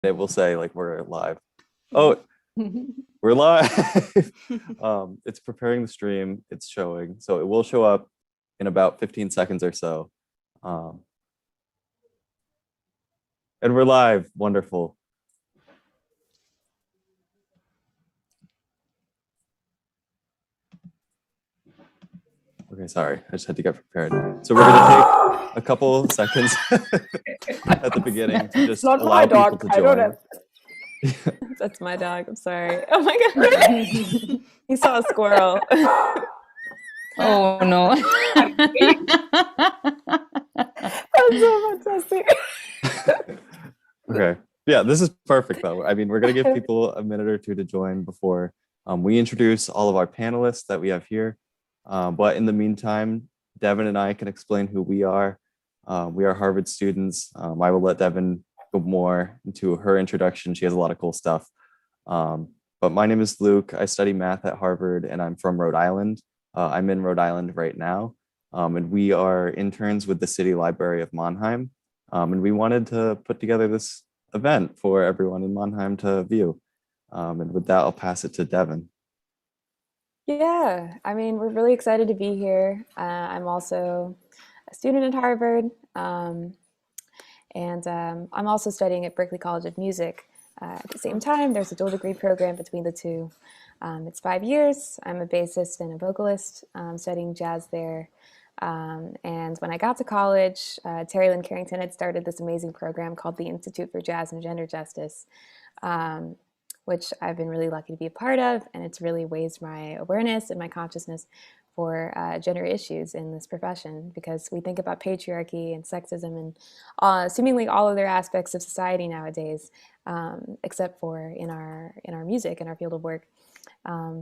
It will say like we're live. Oh, we're live. It's preparing the stream. It's showing, so it will show up in about 15 seconds or so. Um, and we're live. Wonderful. Okay, sorry. I just had to get prepared. So we're gonna take a couple seconds at the beginning to just Not allow my people dog. to I don't join. have. That's my dog. I'm sorry. Oh my god. He saw a squirrel. Oh no. That's so fantastic. Okay. Yeah, this is perfect though. I mean, we're gonna give people a minute or two to join before we introduce all of our panelists that we have here. But in the meantime, Devin and I can explain who we are. We are Harvard students. I will let Devin go more into her introduction. She has a lot of cool stuff. But my name is Luke. I study math at Harvard and I'm from Rhode Island. I'm in Rhode Island right now. And we are interns with the City Library of Mannheim. And we wanted to put together this event for everyone in Mannheim to view. And with that, I'll pass it to Devin. Yeah, I mean, we're really excited to be here. I'm also a student at Harvard, and I'm also studying at Berklee College of Music. At the same time, there's a dual degree program between the two. It's 5 years. I'm a bassist and a vocalist, studying jazz there. And when I got to college, Terry Lynn Carrington had started this amazing program called the Institute for Jazz and Gender Justice, which I've been really lucky to be a part of. And it's really raised my awareness and my consciousness for gender issues in this profession, because we think about patriarchy and sexism and seemingly all other aspects of society nowadays, except for in our music and our field of work.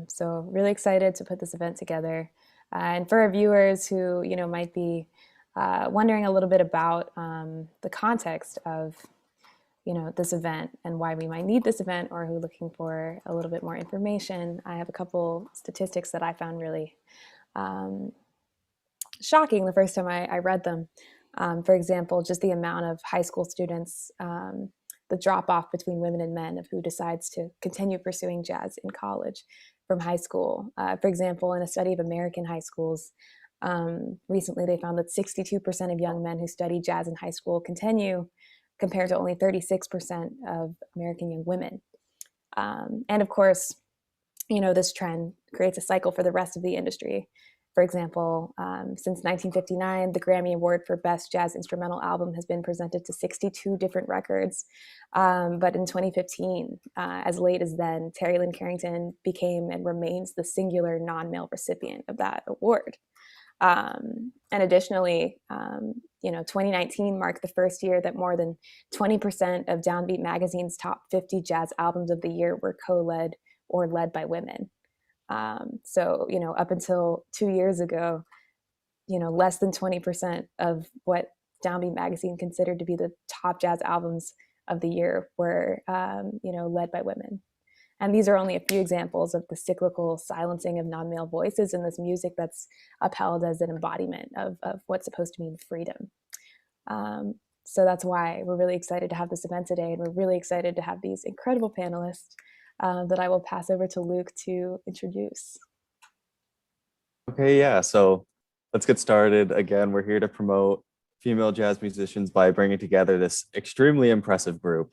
So really excited to put this event together. And for our viewers who, might be wondering a little bit about the context of, this event and why we might need this event, or who are looking for a little bit more information, I have a couple statistics that I found really shocking the first time I read them. For example, just the amount of high school students, the drop off between women and men of who decides to continue pursuing jazz in college from high school. For example, in a study of American high schools, recently they found that 62% of young men who study jazz in high school continue, compared to only 36% of American young women. And of course, this trend creates a cycle for the rest of the industry. For example, since 1959, the Grammy Award for Best Jazz Instrumental Album has been presented to 62 different records. But in 2015, as late as then, Terry Lynn Carrington became and remains the singular non-male recipient of that award. And additionally, 2019 marked the first year that more than 20% of Downbeat Magazine's top 50 jazz albums of the year were co-led or led by women. So, up until 2 years ago, less than 20% of what Downbeat Magazine considered to be the top jazz albums of the year were, led by women. And these are only a few examples of the cyclical silencing of non-male voices in this music that's upheld as an embodiment of what's supposed to mean freedom. So that's why we're really excited to have this event today. And we're really excited to have these incredible panelists that I will pass over to Luke to introduce. Okay, yeah. So let's get started. Again, we're here to promote female jazz musicians by bringing together this extremely impressive group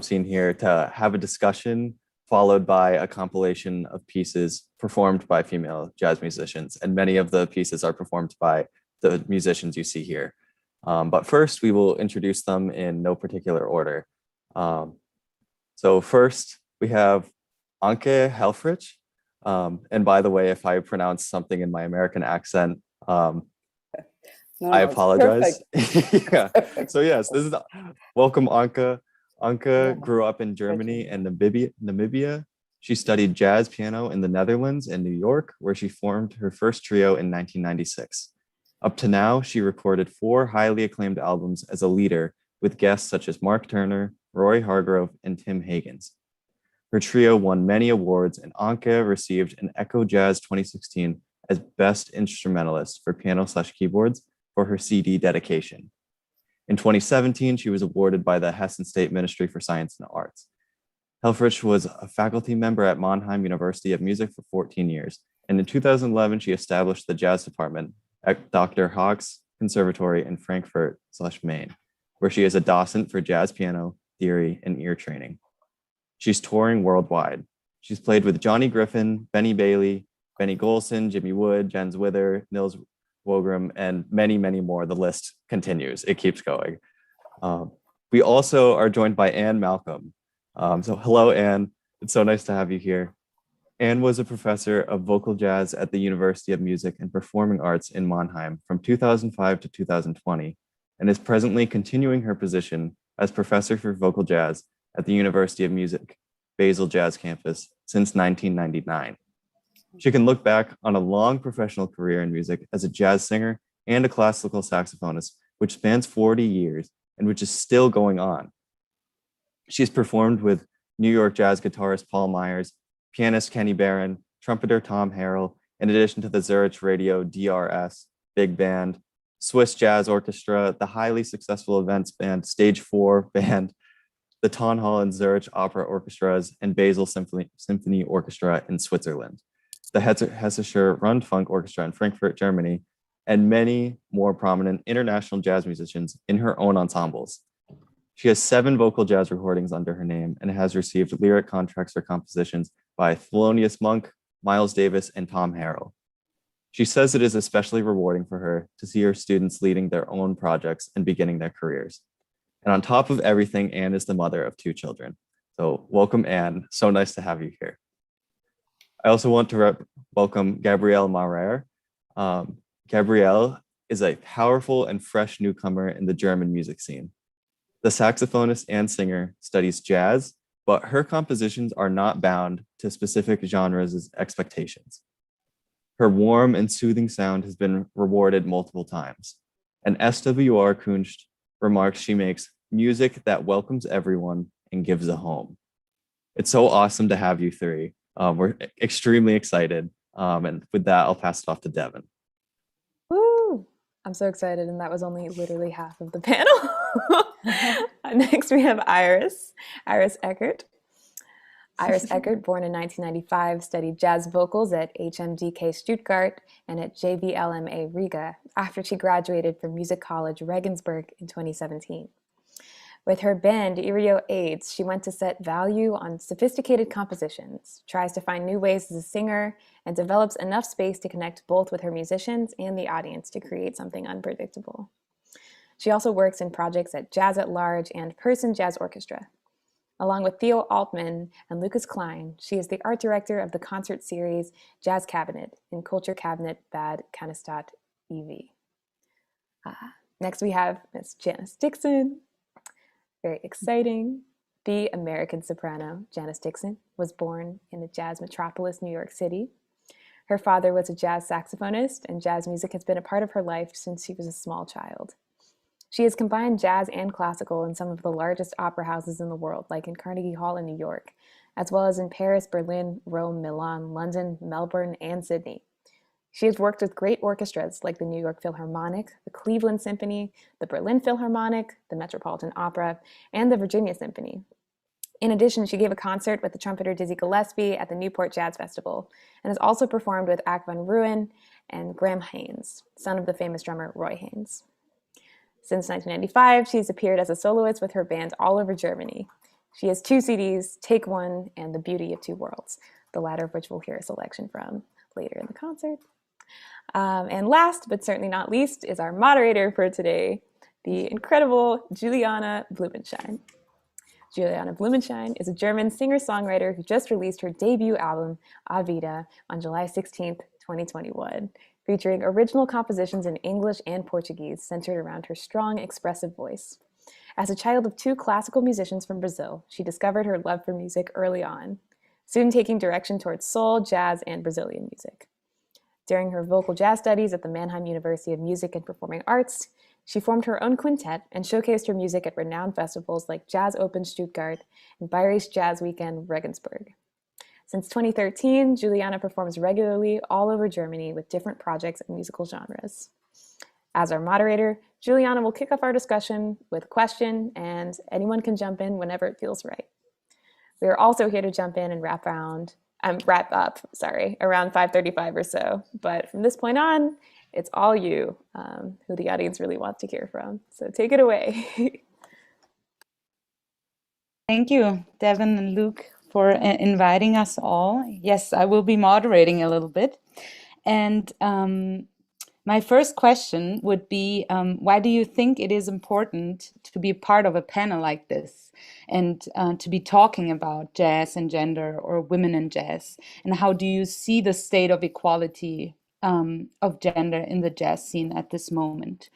seen here to have a discussion followed by a compilation of pieces performed by female jazz musicians. And many of the pieces are performed by the musicians you see here. But first, we will introduce them in no particular order. So first, we have Anke Helfrich. And by the way, if I pronounce something in my American accent, I apologize. Yeah. So yes, this is welcome, Anke. Anke grew up in Germany and Namibia. She studied jazz piano in the Netherlands and New York, where she formed her first trio in 1996. Up to now, she recorded 4 highly acclaimed albums as a leader with guests such as Mark Turner, Roy Hargrove, and Tim Higgins. Her trio won many awards, and Anke received an Echo Jazz 2016 as Best Instrumentalist for Piano/Keyboards for her CD dedication. In 2017, she was awarded by the Hessen State Ministry for Science and Arts. Helfrich was a faculty member at Mannheim University of Music for 14 years, and in 2011, she established the jazz department at Dr. Haug's Conservatory in Frankfurt/Main, where she is a docent for jazz piano, theory, and ear training. She's touring worldwide. She's played with Johnny Griffin, Benny Bailey, Benny Golson, Jimmy Wood, Jens Wither, Nils Wogram, and many, many more. The list continues. It keeps going. We also are joined by Anne Malcolm. So hello, Anne. It's so nice to have you here. Anne was a professor of vocal jazz at the University of Music and Performing Arts in Mannheim from 2005 to 2020, and is presently continuing her position as professor for vocal jazz at the University of Music Basel Jazz Campus since 1999. She can look back on a long professional career in music as a jazz singer and a classical saxophonist, which spans 40 years and which is still going on. She's performed with New York jazz guitarist Paul Myers, pianist Kenny Barron, trumpeter Tom Harrell, in addition to the Zurich Radio DRS, Big Band, Swiss Jazz Orchestra, the highly successful events band Stage 4 Band, the Tonhalle and Zurich Opera Orchestras, and Basel Symphony Orchestra in Switzerland, the Hessischer Rundfunk Orchestra in Frankfurt, Germany, and many more prominent international jazz musicians in her own ensembles. She has 7 vocal jazz recordings under her name and has received lyric contracts for compositions by Thelonious Monk, Miles Davis, and Tom Harrell. She says it is especially rewarding for her to see her students leading their own projects and beginning their careers. And on top of everything, Anne is the mother of 2 children. So welcome, Anne. So nice to have you here. I also want to welcome Gabrielle Maurer. Gabrielle is a powerful and fresh newcomer in the German music scene. The saxophonist and singer studies jazz, but her compositions are not bound to specific genres' expectations. Her warm and soothing sound has been rewarded multiple times. And SWR Kunst remarks she makes music that welcomes everyone and gives a home. It's so awesome to have you 3. We're extremely excited. And with that, I'll pass it off to Devin. Woo! I'm so excited, and that was only literally half of the panel. Next, we have Iris Eckert. Iris Eckert, born in 1995, studied jazz vocals at HMDK Stuttgart and at JVLMA Riga after she graduated from Music College Regensburg in 2017. With her band, Irio Aids, she went to set value on sophisticated compositions, tries to find new ways as a singer, and develops enough space to connect both with her musicians and the audience to create something unpredictable. She also works in projects at Jazz at Large and Person Jazz Orchestra. Along with Theo Altman and Lucas Klein, she is the art director of the concert series Jazz Cabinet in Culture Cabinet Bad Cannstatt e.V. Next, we have Miss Janice Dixon. Very exciting. The American soprano, Janice Dixon, was born in the jazz metropolis, New York City. Her father was a jazz saxophonist, and jazz music has been a part of her life since she was a small child. She has combined jazz and classical in some of the largest opera houses in the world, like in Carnegie Hall in New York, as well as in Paris, Berlin, Rome, Milan, London, Melbourne, and Sydney. She has worked with great orchestras like the New York Philharmonic, the Cleveland Symphony, the Berlin Philharmonic, the Metropolitan Opera, and the Virginia Symphony. In addition, she gave a concert with the trumpeter Dizzy Gillespie at the Newport Jazz Festival and has also performed with Ak van Rooyen and Graham Haynes, son of the famous drummer Roy Haynes. Since 1995, she's appeared as a soloist with her band all over Germany. She has 2 CDs, Take One and The Beauty of Two Worlds, the latter of which we'll hear a selection from later in the concert. And last, but certainly not least, is our moderator for today, the incredible Juliane Blumenschein. Juliane Blumenschein is a German singer-songwriter who just released her debut album, Avida, on July 16th, 2021, featuring original compositions in English and Portuguese centered around her strong, expressive voice. As a child of 2 classical musicians from Brazil, she discovered her love for music early on, soon taking direction towards soul, jazz, and Brazilian music. During her vocal jazz studies at the Mannheim University of Music and Performing Arts, she formed her own quintet and showcased her music at renowned festivals like Jazz Open Stuttgart and Bayerische Jazz Weekend Regensburg. Since 2013, Juliane performs regularly all over Germany with different projects and musical genres. As our moderator, Juliana will kick off our discussion with a question, and anyone can jump in whenever it feels right. We are also here to jump in and wrap up, around 5:35 or so. But from this point on, it's all you who the audience really wants to hear from. So take it away. Thank you, Devin and Luke, for inviting us all. Yes, I will be moderating a little bit. And my first question would be, why do you think it is important to be part of a panel like this and to be talking about jazz and gender or women in jazz? And how do you see the state of equality of gender in the jazz scene at this moment?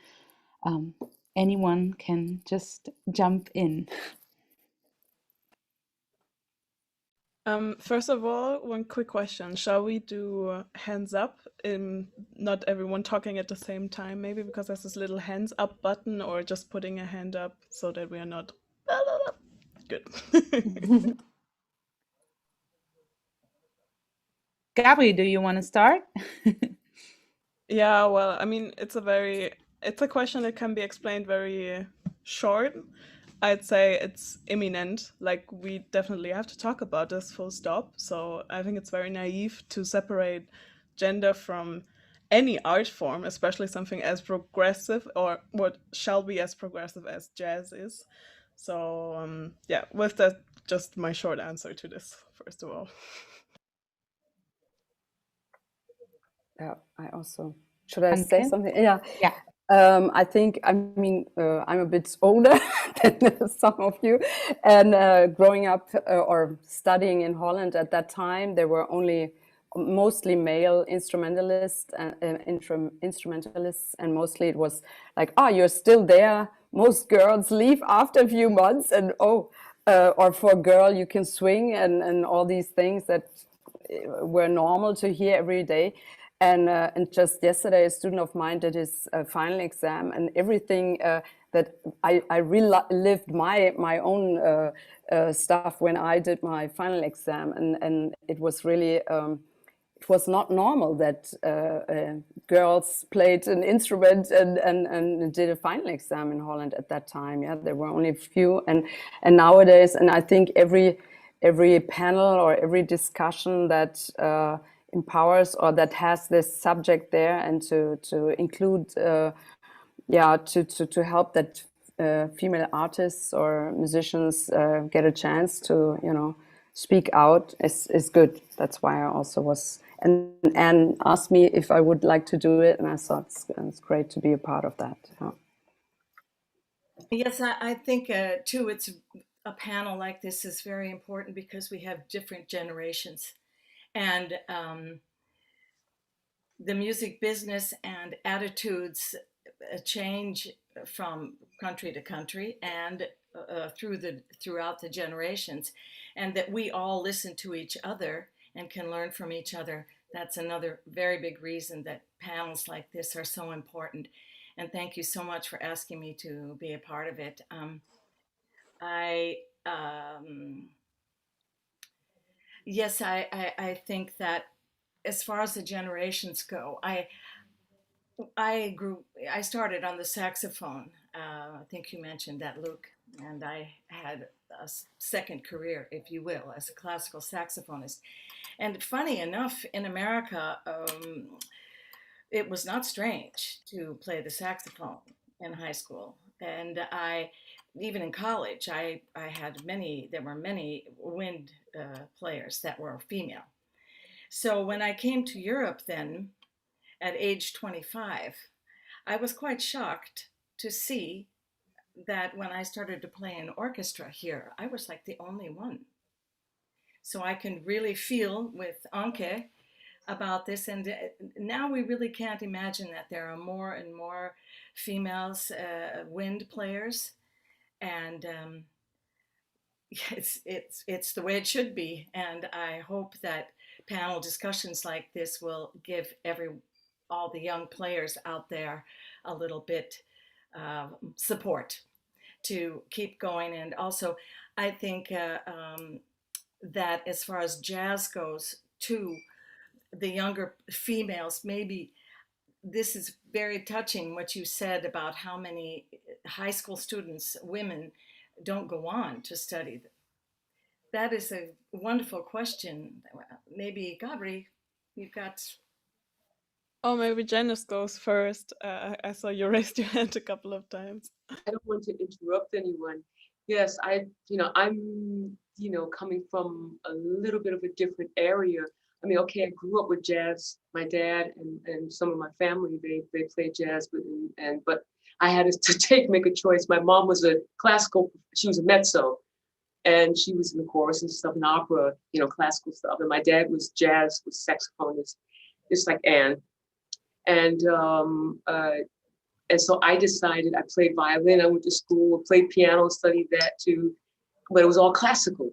Anyone can just jump in. First of all, one quick question. Shall we do hands up in not everyone talking at the same time, maybe because there's this little hands up button, or just putting a hand up so that we are not good. Gabby, do you want to start? Yeah, well, I mean, it's a question that can be explained very short. I'd say it's imminent. Like, we definitely have to talk about this, full stop. So I think it's very naive to separate gender from any art form, especially something as progressive, or what shall be as progressive as jazz is. So yeah, with that, just my short answer to this, first of all. Yeah, I also. Should I say Anke? something? Yeah. Yeah. I think, I'm a bit older than some of you. And growing up or studying in Holland at that time, there were only mostly male instrumentalists and mostly it was like, you're still there. Most girls leave after a few months, and or for a girl you can swing, and all these things that were normal to hear every day. And just yesterday, a student of mine did his final exam, and everything that I relived my own stuff when I did my final exam, and it was really it was not normal that girls played an instrument and did a final exam in Holland at that time. Yeah, there were only a few, and nowadays, and I think every panel or every discussion that empowers or that has this subject there, and to include to help that female artists or musicians get a chance to speak out is good. That's why I also was, and Anne asked me if I would like to do it, and I thought it's great to be a part of that. Yes, I think too, it's a panel like this is very important because we have different generations. And the music business and attitudes change from country to country and throughout the generations, and that we all listen to each other and can learn from each other. That's another very big reason that panels like this are so important. And thank you so much for asking me to be a part of it. Yes, I think that as far as the generations go, I started on the saxophone. I think you mentioned that, Luke, and I had a second career, if you will, as a classical saxophonist. And funny enough, in America, it was not strange to play the saxophone in high school. And even in college, there were many wind players that were female. So when I came to Europe then, at age 25, I was quite shocked to see that when I started to play in orchestra here, I was like the only one. So I can really feel with Anke about this, and now we really can't imagine that there are more and more females wind players, and it's the way it should be. And I hope that panel discussions like this will give all the young players out there a little bit support to keep going. And also, I think that as far as jazz goes, too, the younger females maybe this is very touching what you said about how many high school students, women, don't go on to study. That is a wonderful question. Maybe Gabri, you've got. Oh, maybe Janice goes first. I saw you raised your hand a couple of times. I don't want to interrupt anyone. Yes, I'm, coming from a little bit of a different area. I mean, okay, I grew up with jazz. My dad and some of my family, they played jazz, but I had to make a choice. My mom was a classical, she was a mezzo, and she was in the chorus and stuff, and opera, classical stuff. And my dad was jazz, was saxophonist, just like Anne. And so I decided, I played violin, I went to school, played piano, studied that too, but it was all classical,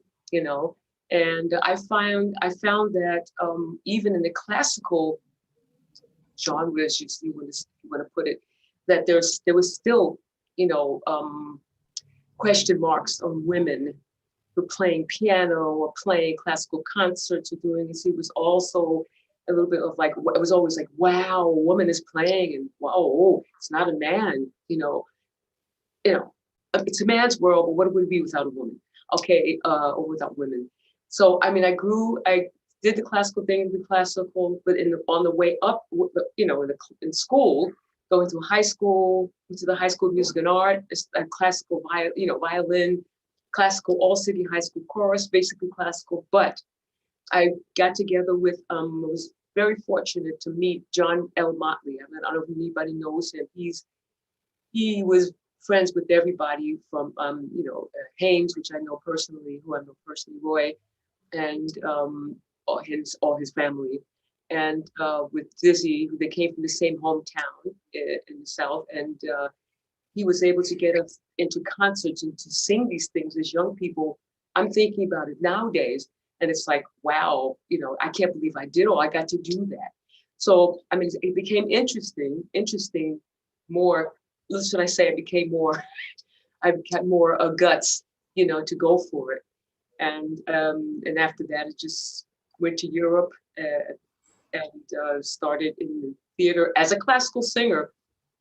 And I found that even in the classical genres, you want to put it, that there was still, question marks on women who playing piano or playing classical concerts or doing this. It was also a little bit of like, it was always like, wow, a woman is playing, and wow, oh, it's not a man, it's a man's world, but what would it be without a woman? Okay, or without women. So, I mean, I did the classical thing, the classical, but on the way up, in school, going to high school, into the High School of Music and Art, classical violin, classical all city high school chorus, basically classical. But I got together with, I was very fortunate to meet John L. Motley. I don't know if anybody knows him. He was friends with everybody from, Haynes, which I know personally, Roy, and all his family, and with Dizzy, who they came from the same hometown in the South, and he was able to get us into concerts and to sing these things as young people. I'm thinking about it nowadays, and it's like, wow, I can't believe I got to do that. So, I mean, it became interesting more. Listen, I say it became more, I got more guts, to go for it. And after that, I just went to Europe and started in the theater as a classical singer.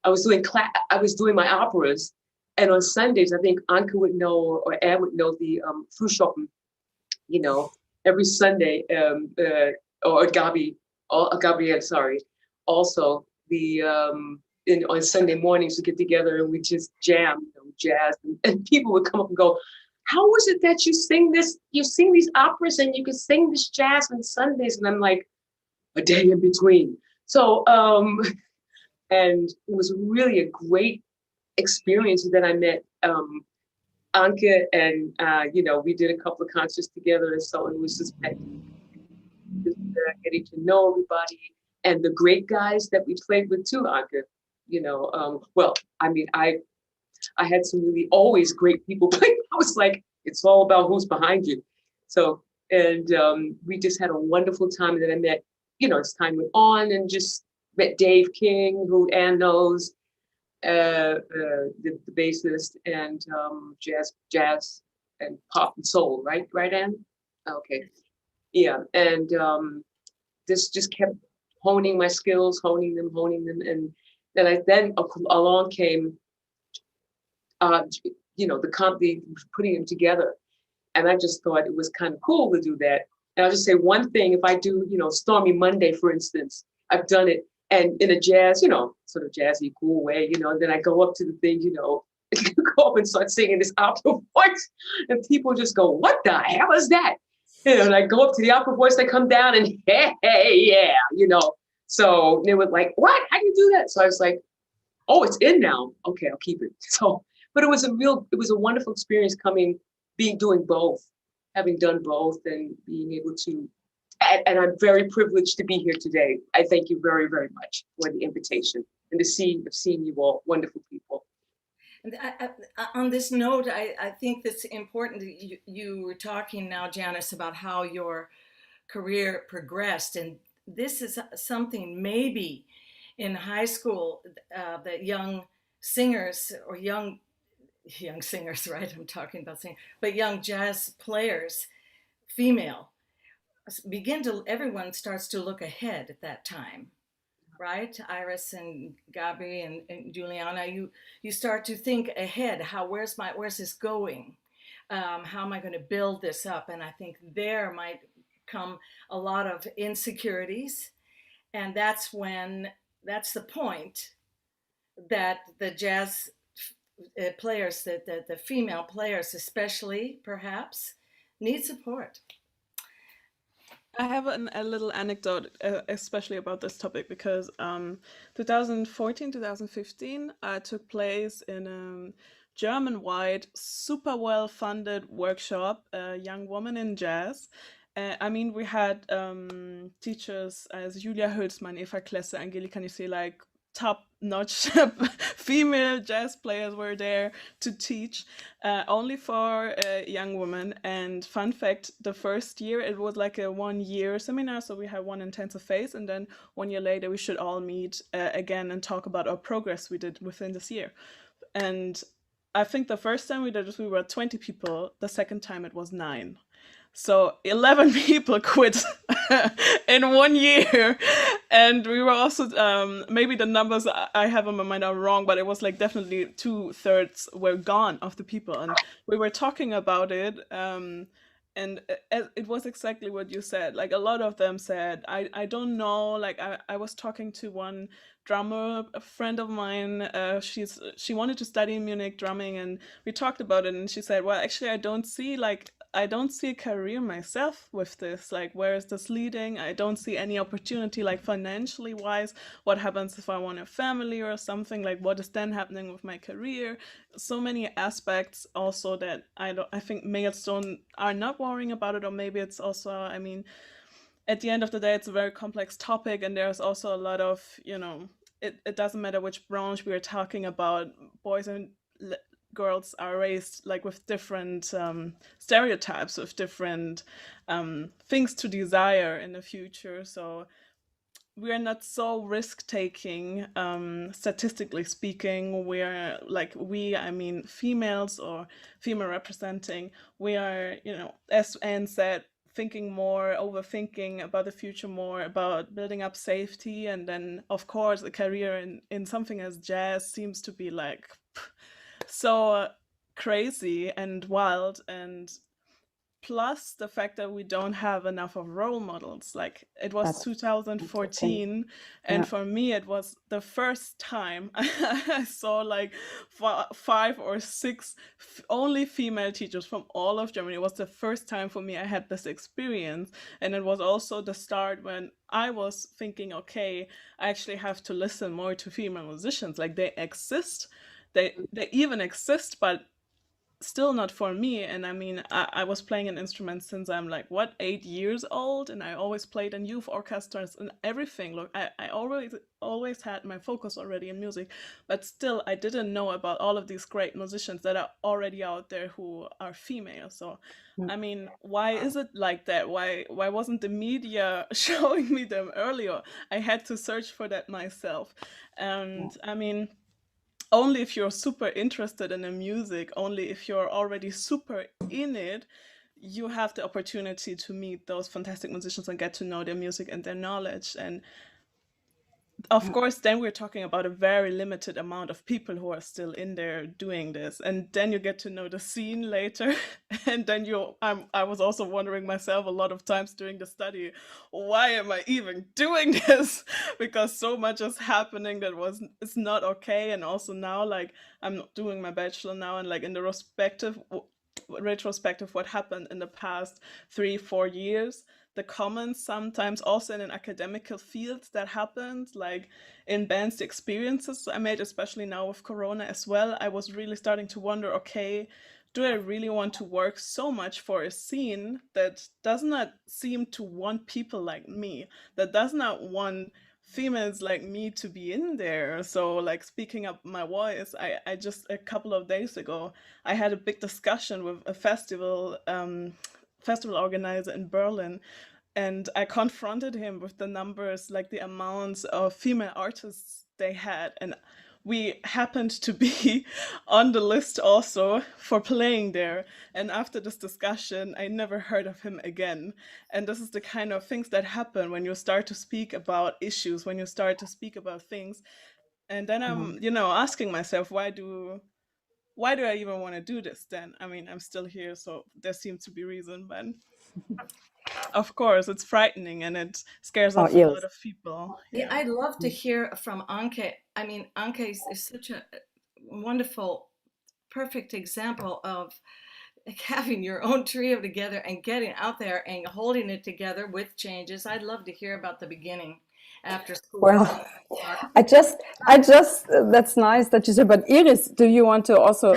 I was doing my operas, and on Sundays, I think Anke would know, or Anne would know, the Frühschoppen, every Sunday, or Gabrielle, sorry, also the on Sunday mornings we get together and we just jam, jazz, and people would come up and go, how was it that you sing these operas and you can sing this jazz on Sundays? And I'm like, a day in between. So, and it was really a great experience that I met Anke, and we did a couple of concerts together, and so it was just getting to know everybody and the great guys that we played with too, Anke. Well, I mean, I had some really always great people, but I was like, it's all about who's behind you. So, and we just had a wonderful time. And then I met, as time went on, and just met Dave King, who Anne knows, the bassist, and jazz and pop and soul, right, Anne? Okay, yeah, and this just kept honing my skills, honing them, and then along came, the company putting them together, and I just thought it was kind of cool to do that. And I'll just say one thing: if I do, Stormy Monday, for instance, I've done it, and in a jazz, sort of jazzy, cool way, and then I go up to the thing, go up and start singing this opera voice, and people just go, "What the hell is that?" And I go up to the opera voice, they come down, and hey, yeah, So they were like, "What? How do you do that?" So I was like, "Oh, it's in now. Okay, I'll keep it." So, but it was a wonderful experience doing both, having done both, and being able to. And I'm very privileged to be here today. I thank you very, very much for the invitation and seeing you all, wonderful people. And on this note, I think that's important. You were talking now, Janice, about how your career progressed, and this is something maybe in high school that young singers, or young singers, right? I'm talking about singing, but young jazz players, female, everyone starts to look ahead at that time. right? Iris and Gabi and Juliana, you start to think ahead. Where's this going? How am I going to build this up? And I think there might come a lot of insecurities, and that's the point that the jazz players, the female players especially, perhaps, need support. I have a little anecdote, especially about this topic, because 2014, 2015 took place in a German-wide, super well-funded workshop, Young Woman in Jazz. I mean, we had teachers as Julia Hülsmann, Eva Klesse, Angelika Nisse, like top-notch female jazz players were there to teach, only for young women. And fun fact, the first year it was like a 1 year seminar, so we had one intensive phase, and then 1 year later we should all meet again and talk about our progress we did within this year. And I think the first time we did this, we were 20 people. The second time it was 9. So 11 people quit in 1 year. And we were also, maybe the numbers I have in my mind are wrong, but it was like definitely 2/3 were gone of the people. And we were talking about it. And it was exactly what you said. Like a lot of them said, I don't know. Like I was talking to one drummer, a friend of mine. She wanted to study in Munich drumming, and we talked about it. And she said, well, actually, I don't see a career myself with this. Like, where is this leading? I don't see any opportunity, like financially wise. What happens if I want a family or something? Like, what is then happening with my career? So many aspects also that I think males are not worrying about it, or maybe it's also, I mean, at the end of the day, it's a very complex topic, and there's also a lot of, it doesn't matter which branch we are talking about. Boys and girls are raised like with different stereotypes, with different things to desire in the future. So we are not so risk-taking, statistically speaking. We're like, I mean, females or female representing, we are, as Anne said, thinking more, overthinking about the future, more about building up safety. And then, of course, a career in something as jazz seems to be like so crazy and wild. And plus the fact that we don't have enough of role models. Like, it was That's 2014, and Yeah. for me it was the first time I saw like 5 or 6 only female teachers from all of Germany. It was the first time for me I had this experience, and it was also the start when I was thinking, okay, I actually have to listen more to female musicians. Like, they exist, they even exist, but still not for me. And I mean, I was playing an instrument since I'm like, 8 years old, and I always played in youth orchestras and everything. Look, I always had my focus already in music, but still I didn't know about all of these great musicians that are already out there who are female. So I mean, why is it like that? Why wasn't the media showing me them earlier? I had to search for that myself. And I mean, only if you're super interested in the music, only if you're already super in it, you have the opportunity to meet those fantastic musicians and get to know their music and their knowledge. And of course, then we're talking about a very limited amount of people who are still in there doing this. And then you get to know the scene later. And then I was also wondering myself a lot of times during the study, why am I even doing this? Because so much is happening that it's not okay. And also now, like, I'm doing my bachelor now, and like in the retrospective, what happened in the past 3-4 years, the comments sometimes also in an academical field that happened, like in bands, the experiences I made, especially now with Corona as well, I was really starting to wonder, okay, do I really want to work so much for a scene that does not seem to want people like me, that does not want females like me to be in there? So, like, speaking up my voice, I just a couple of days ago, I had a big discussion with a festival organizer in Berlin, and I confronted him with the numbers, like the amounts of female artists they had. And we happened to be on the list also for playing there. And after this discussion, I never heard of him again. And this is the kind of things that happen when you start to speak about issues, when you start to speak about things. And then I'm, asking myself, why do I even want to do this then? I mean, I'm still here, so there seems to be reason, but of course it's frightening and it scares Oh, off a lot yes. of people. Yeah, Yeah. I'd love to hear from Anke. I mean, Anke is such a wonderful, perfect example of having your own trio together and getting out there and holding it together with changes. I'd love to hear about the beginning after school. Well, I just, that's nice that you said, but Iris, do you want to also,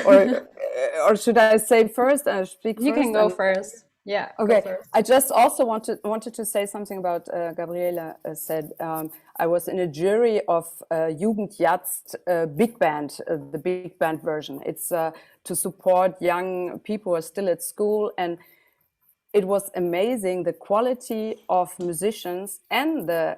or should I say first and speak You first? can go and- first. Yeah. Go Okay, first. I just also wanted to say something about Gabriela said. I was in a jury of Jugendjazz big band, the big band version. It's to support young people who are still at school, and it was amazing the quality of musicians and the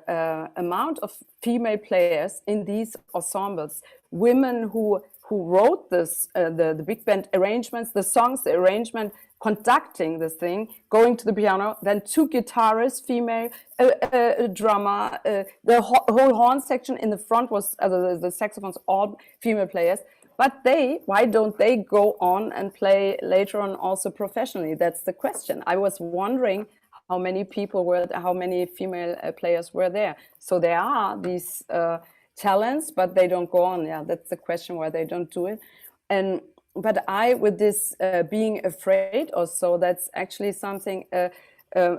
amount of female players in these ensembles. Women who wrote this, the big band arrangements, the songs, the arrangement, conducting this thing, going to the piano, then two guitarists, female, a drummer, the whole horn section in the front was the saxophones, all female players. But why don't they go on and play later on also professionally? That's the question. I was wondering how many female players were there. So there are these talents, but they don't go on. Yeah, that's the question why they don't do it. But with this being afraid or so, that's actually something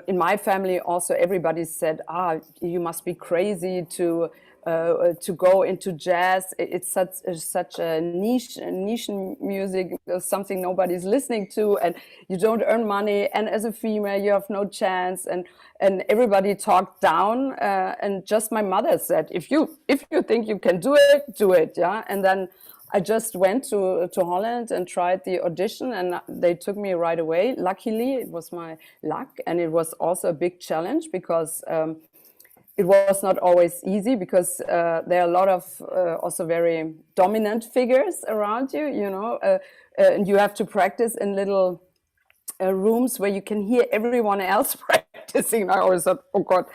in my family also everybody said, you must be crazy to go into jazz. It's such a niche music, something nobody's listening to, and you don't earn money, and as a female you have no chance, and everybody talked down, and just my mother said, if you think you can do it, yeah. And then I just went to Holland and tried the audition, and they took me right away. Luckily, it was my luck, and it was also a big challenge because it was not always easy, because there are a lot of also very dominant figures around you, and you have to practice in little rooms where you can hear everyone else practicing. I always thought, oh God,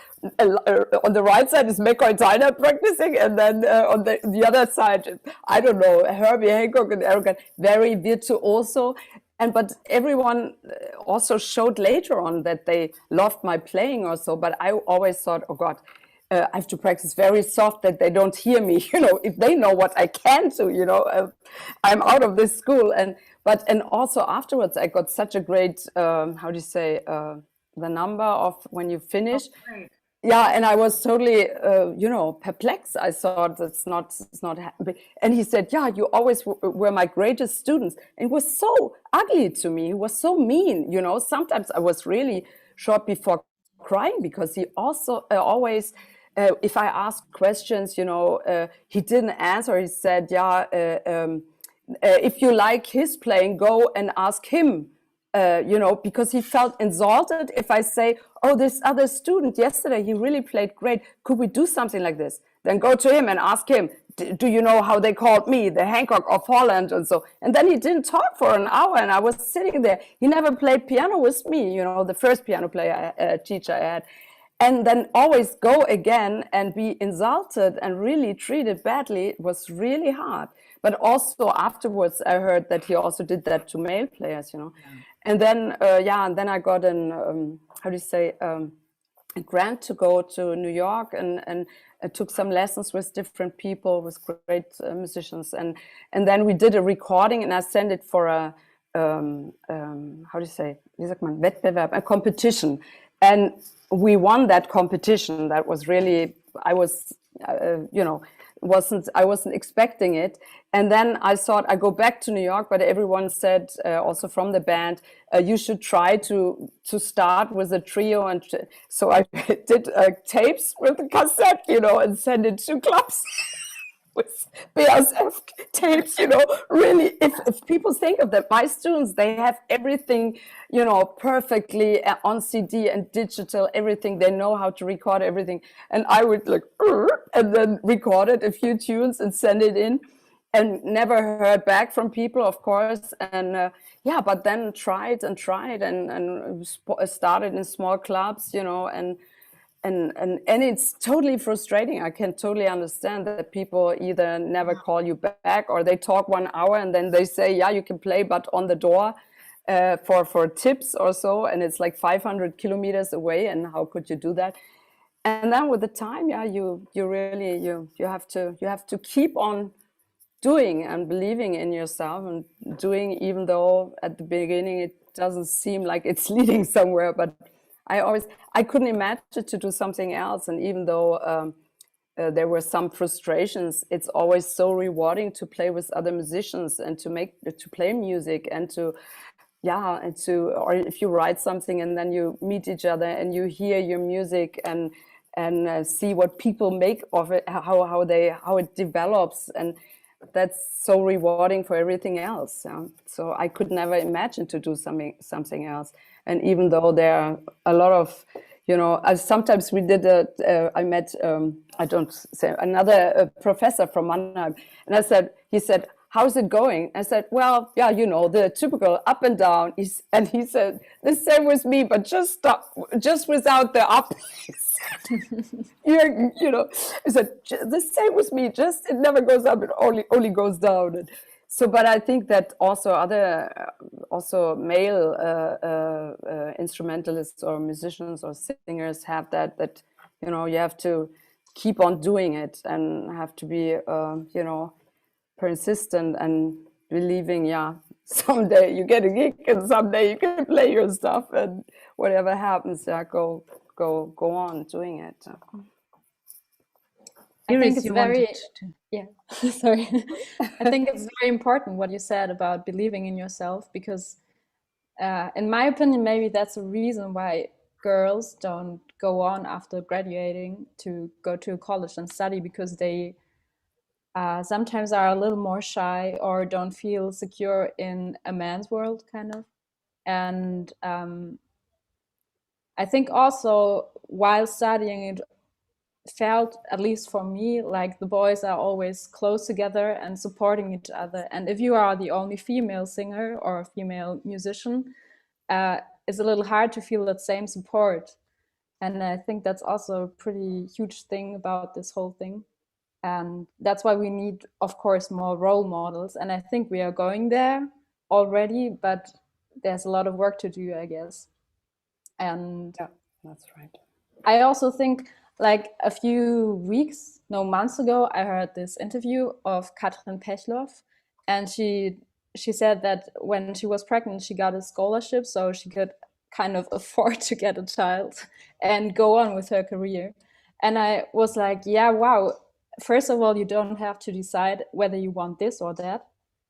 on the right side is McCoy Tyner practicing, and then on the other side, I don't know, Herbie Hancock and Eric, very virtuoso. But everyone also showed later on that they loved my playing or so. But I always thought, oh God, I have to practice very soft that they don't hear me. If they know what I can do, I'm out of this school. And also afterwards, I got such a great, the number of when you finish. Right. Yeah, and I was totally, perplexed. I thought it's not happening. And he said, yeah, you always were my greatest students. And it was so ugly to me. He was so mean, Sometimes I was really short before crying, because he also always, if I asked questions, he didn't answer. He said, yeah, if you like his playing, go and ask him. Because he felt insulted if I say, oh, this other student yesterday, he really played great. Could we do something like this? Then go to him and ask him, do you know how they called me, the Hancock of Holland? And so, and then he didn't talk for an hour, and I was sitting there. He never played piano with me, the first piano teacher I had. And then always go again and be insulted and really treated badly. It was really hard. But also afterwards, I heard that he also did that to male players, Yeah. And then, and then I got a grant to go to New York, and I took some lessons with different people, with great musicians. And then we did a recording, and I sent it for a, Wettbewerb, a competition. And we won that competition. That was really, I wasn't expecting it. And then I thought I go back to New York, but everyone said, also from the band, you should try to start with a trio. And so I did tapes with a cassette, and sent it to clubs with BASF tapes, really, if people think of that, my students, they have everything, perfectly on CD and digital, everything. They know how to record everything. And I would and then recorded a few tunes and send it in. and never heard back from people, of course. And yeah, but then tried and tried and started in small clubs, you know, and it's totally frustrating. I can totally understand that people either never call you back, or they talk 1 hour and then they say, yeah, you can play, but on the door for tips or so, and it's like 500 kilometers away, and how could you do that? And then with the time, yeah, you really you have to keep on doing and believing in yourself and doing, even though at the beginning it doesn't seem like it's leading somewhere. But I couldn't imagine to do something else. And even though there were some frustrations, it's always so rewarding to play with other musicians and to play music and to, yeah, and to, or if you write something and then you meet each other and you hear your music and see what people make of it, how it develops, and that's so rewarding for everything else. So I could never imagine to do something else. And even though there are a lot of, you know, sometimes we did I met I don't say another professor from Mannheim, and he said, how's it going? I said, well, yeah, you know, the typical up and down. And he said, the same with me, but just without the up. You know, he said, the same with me, just it never goes up, it only goes down. And so, but I think that also also male instrumentalists or musicians or singers have that, you know, you have to keep on doing it and have to be, you know, persistent and believing, yeah, someday you get a gig and someday you can play your stuff, and whatever happens, yeah, go on doing it. I think Iris, it's you very, wanted to. yeah, sorry. I think it's very important what you said about believing in yourself, because in my opinion, maybe that's a reason why girls don't go on after graduating to go to college and study, because they sometimes are a little more shy or don't feel secure in a man's world, kind of. And I think also while studying, it felt, at least for me, like the boys are always close together and supporting each other. And if you are the only female singer or female musician, it's a little hard to feel that same support. And I think that's also a pretty huge thing about this whole thing. And that's why we need, of course, more role models. And I think we are going there already, but there's a lot of work to do, I guess. And yeah, that's right. I also think, like a few months ago, I heard this interview of Katrin Pechloff, and she said that when she was pregnant, she got a scholarship so she could kind of afford to get a child and go on with her career. And I was like, yeah, wow. First of all, you don't have to decide whether you want this or that.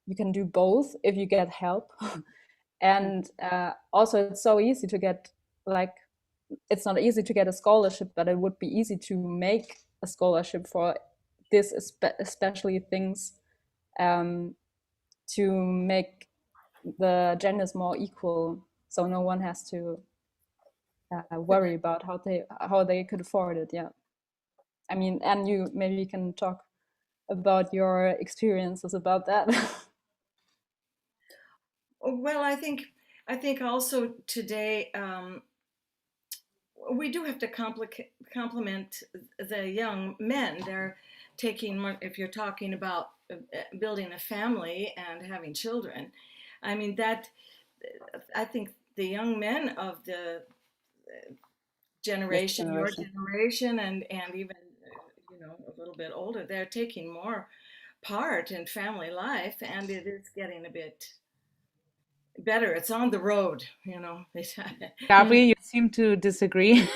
You can do both if you get help. And also, it's so easy to get, like, it's not easy to get a scholarship, but it would be easy to make a scholarship for this, especially things to make the genders more equal, so no one has to worry about how they could afford it. Yeah, I mean, and you maybe can talk about your experiences about that. Well, I think also today we do have to compliment the young men. They're taking more, if you're talking about building a family and having children. I mean, that, I think the young men of the generation, your generation, and even, you know, a little bit older, they're taking more part in family life, and it is getting a bit better. It's on the road, you know. Gabriel, you seem to disagree.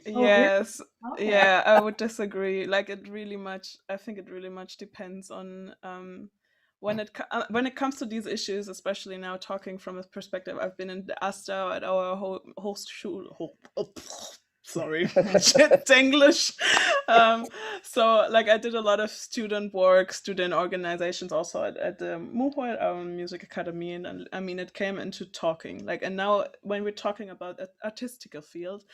Yes, Okay. yeah, I would disagree. Like, I think it really much depends on when it comes to these issues, especially now talking from a perspective. I've been in the AStA at our sorry, shit, English. So, like, I did a lot of student work, student organizations also at the Muhol, our music academy, and I mean, it came into talking. Like, and now when we're talking about the artistical field,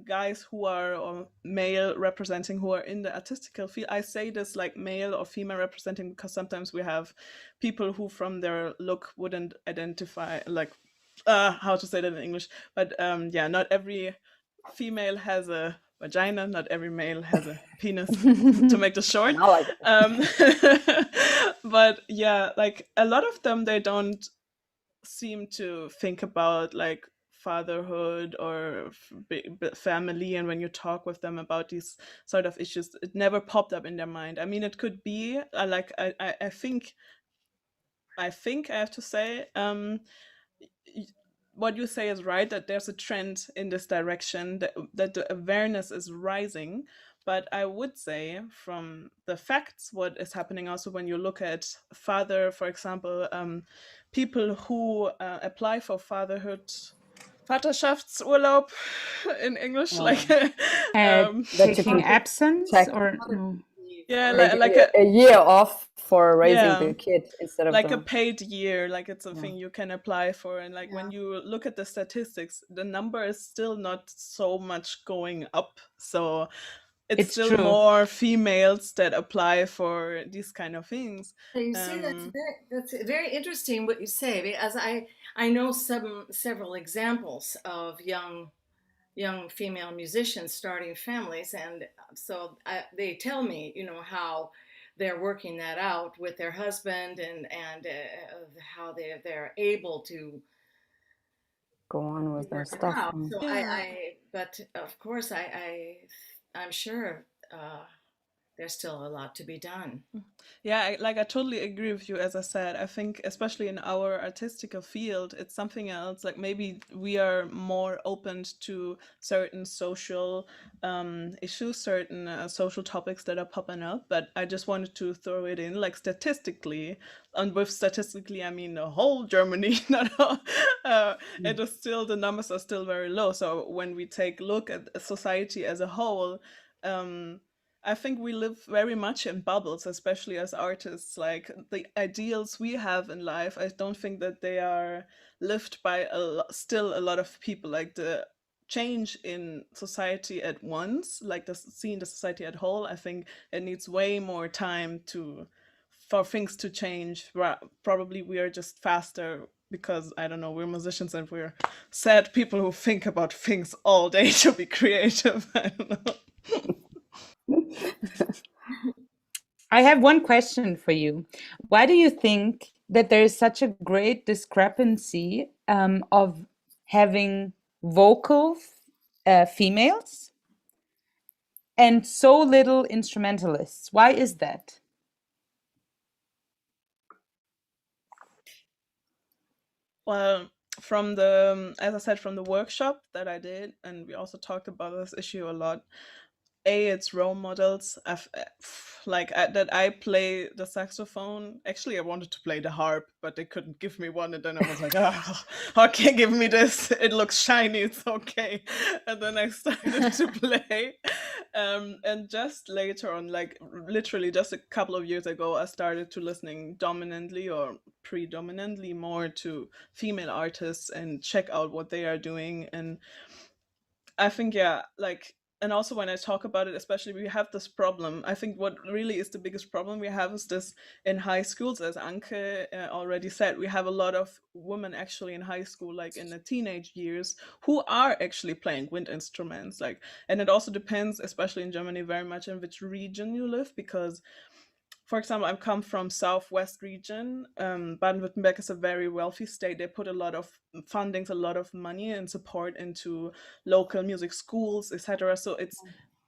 guys who are or male representing who are in the artistical field. I say this like male or female representing because sometimes we have people who from their look wouldn't identify like how to say that in English, but yeah, not every female has a vagina, not every male has a penis, to make this short. I like it. But yeah, like a lot of them, they don't seem to think about like fatherhood or family, and when you talk with them about these sort of issues, it never popped up in their mind. I mean, it could be like I think I have to say y- what you say is right, that there's a trend in this direction, that the awareness is rising. But I would say from the facts, what is happening also when you look at father, for example, people who apply for fatherhood, Vaterschaftsurlaub in English, like That That you taking can absence check or no? yeah, like like a year off for raising yeah, the kid instead of like a the paid year, like it's a yeah. thing you can apply for. And like when you look at the statistics, the number is still not so much going up. So it's It's still true. more females that apply for these kind of things. So you see, that's very interesting what you say, because I know several examples of young female musicians starting families, and so they tell me, you know, how they're working that out with their husband, and how they're able to Go on with their work it stuff. out. Mm. So Yeah. but of course, I'm sure there's still a lot to be done. Yeah, I totally agree with you. As I said, I think especially in our artistical field, it's something else. Like maybe we are more open to certain social issues, certain social topics that are popping up. But I just wanted to throw it in, like statistically, and with statistically, I mean the whole Germany. Not all, it is still, the numbers are still very low. So when we take a look at society as a whole. Um, I think we live very much in bubbles, especially as artists. Like the ideals we have in life, I don't think that they are lived by still a lot of people. Like the change in society at once, like seeing the society at whole, I think it needs way more time to for things to change. Probably we are just faster because I don't know, we're musicians and we're sad people who think about things all day to be creative. I don't know. I have one question for you. Why do you think that there is such a great discrepancy of having vocal females and so little instrumentalists? Why is that? Well, from the, as I said, from the workshop that I did, and we also talked about this issue a lot. It's role models. That I play the saxophone. Actually, I wanted to play the harp, but they couldn't give me one, and then I was like, "Oh, okay, give me this. It looks shiny. It's okay." And then I started to play. And just later on, like literally just a couple of years ago, I started to listening dominantly or predominantly more to female artists and check out what they are doing. And I think, yeah, like, and also when I talk about it, especially we have this problem. I think what really is the biggest problem we have is this in high schools, as Anke already said, we have a lot of women actually in high school, like in the teenage years, who are actually playing wind instruments. Like, and it also depends, especially in Germany, very much in which region you live, because for example, I come from Southwest region. Baden-Württemberg is a very wealthy state. They put a lot of fundings, a lot of money and support into local music schools, etc. So it's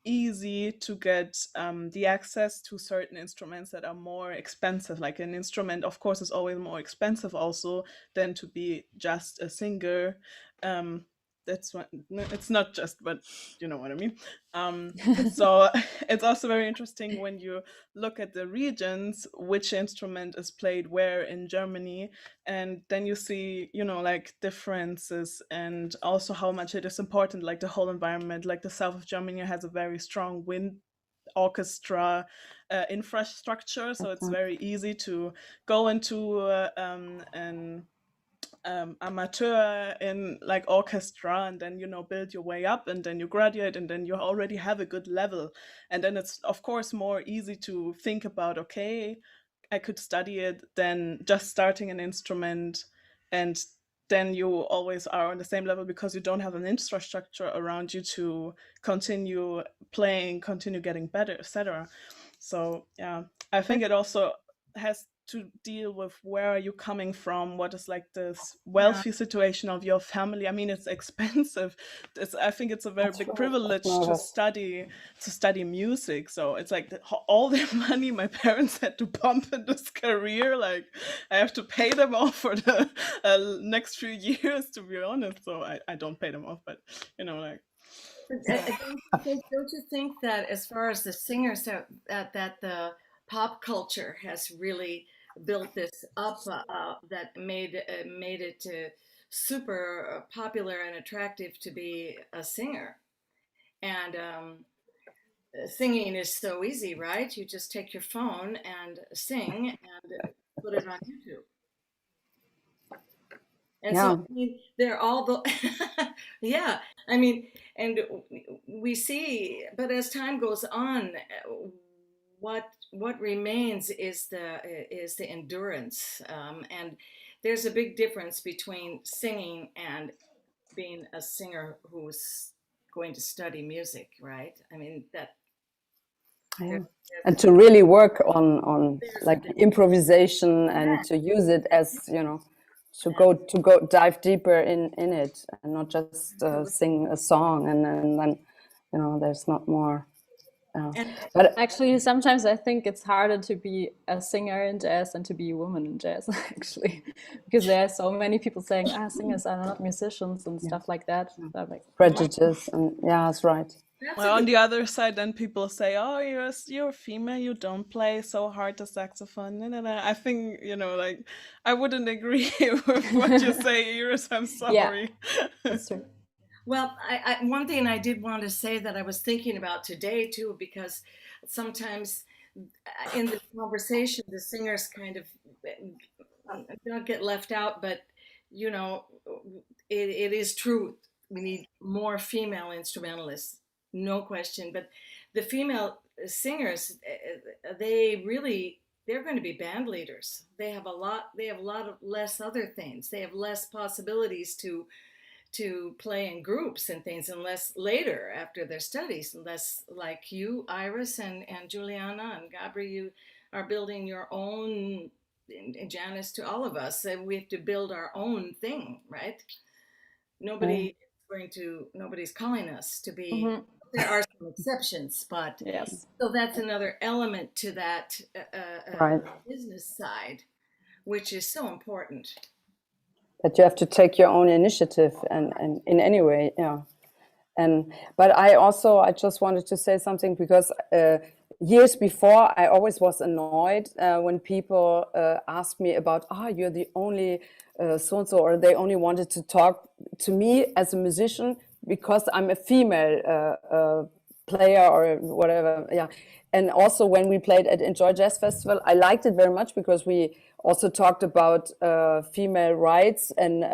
easy to get the access to certain instruments that are more expensive. Like an instrument, of course, is always more expensive also than to be just a singer. That's what, no, it's not just, but you know what I mean. So it's also very interesting when you look at the regions, which instrument is played where in Germany, and then you see, you know, like differences and also how much it is important, like the whole environment. Like the south of Germany has a very strong wind orchestra infrastructure, so it's very easy to go into an amateur in like orchestra, and then build your way up, and then you graduate, and then you already have a good level, and then it's of course more easy to think about, okay, I could study it than just starting an instrument, and then you always are on the same level because you don't have an infrastructure around you to continue playing, continue getting better, etc. So yeah, I think it also has to deal with where are you coming from, what is like this wealthy situation of your family. I mean, it's expensive. I think it's a very That's big right. privilege No, to that's- study music. So it's like all the money my parents had to pump in this career, like I have to pay them off for the next few years, to be honest. So I don't pay them off, but like. Don't you think that as far as the singers that the pop culture has really built this up, that made it super popular and attractive to be a singer, and singing is so easy, right? You just take your phone and sing and put it on YouTube. And Yeah. so, I mean, they're all the, yeah, I mean, and we see, but as time goes on, what remains is the endurance, and there's a big difference between singing and being a singer who's going to study music, right? I mean that. Yeah. And to really work on like There's improvisation and to use it as, to go dive deeper in it and not just sing a song and then there's not more. But Actually, sometimes I think it's harder to be a singer in jazz than to be a woman in jazz, actually, because there are so many people saying, singers are not musicians and stuff like that. So I'm like, prejudice and yeah, that's right. Well, on the other side, then people say, "Oh, you're a female. You don't play so hard the saxophone." I think like I wouldn't agree with what you say, Iris. I'm sorry. that's true. Well, one thing I did want to say that I was thinking about today too, because sometimes in the conversation, the singers kind of don't get left out, but it is true. We need more female instrumentalists, no question. But the female singers, they're going to be band leaders. They have a lot of less other things. They have less possibilities to play in groups and things, unless later after their studies, unless like you, Iris, and Juliana and Gabri, you are building your own, and Janice, to all of us, and we have to build our own thing, right? Nobody's calling us to be. Mhm. There are some exceptions, but Yes. so that's another element to that Right. business side, which is so important. That you have to take your own initiative and in any way, yeah. But I just wanted to say something because years before I always was annoyed when people asked me about, you're the only so-and-so, or they only wanted to talk to me as a musician because I'm a female player or whatever, yeah. And also when we played at Enjoy Jazz Festival, I liked it very much because we also talked about female rights and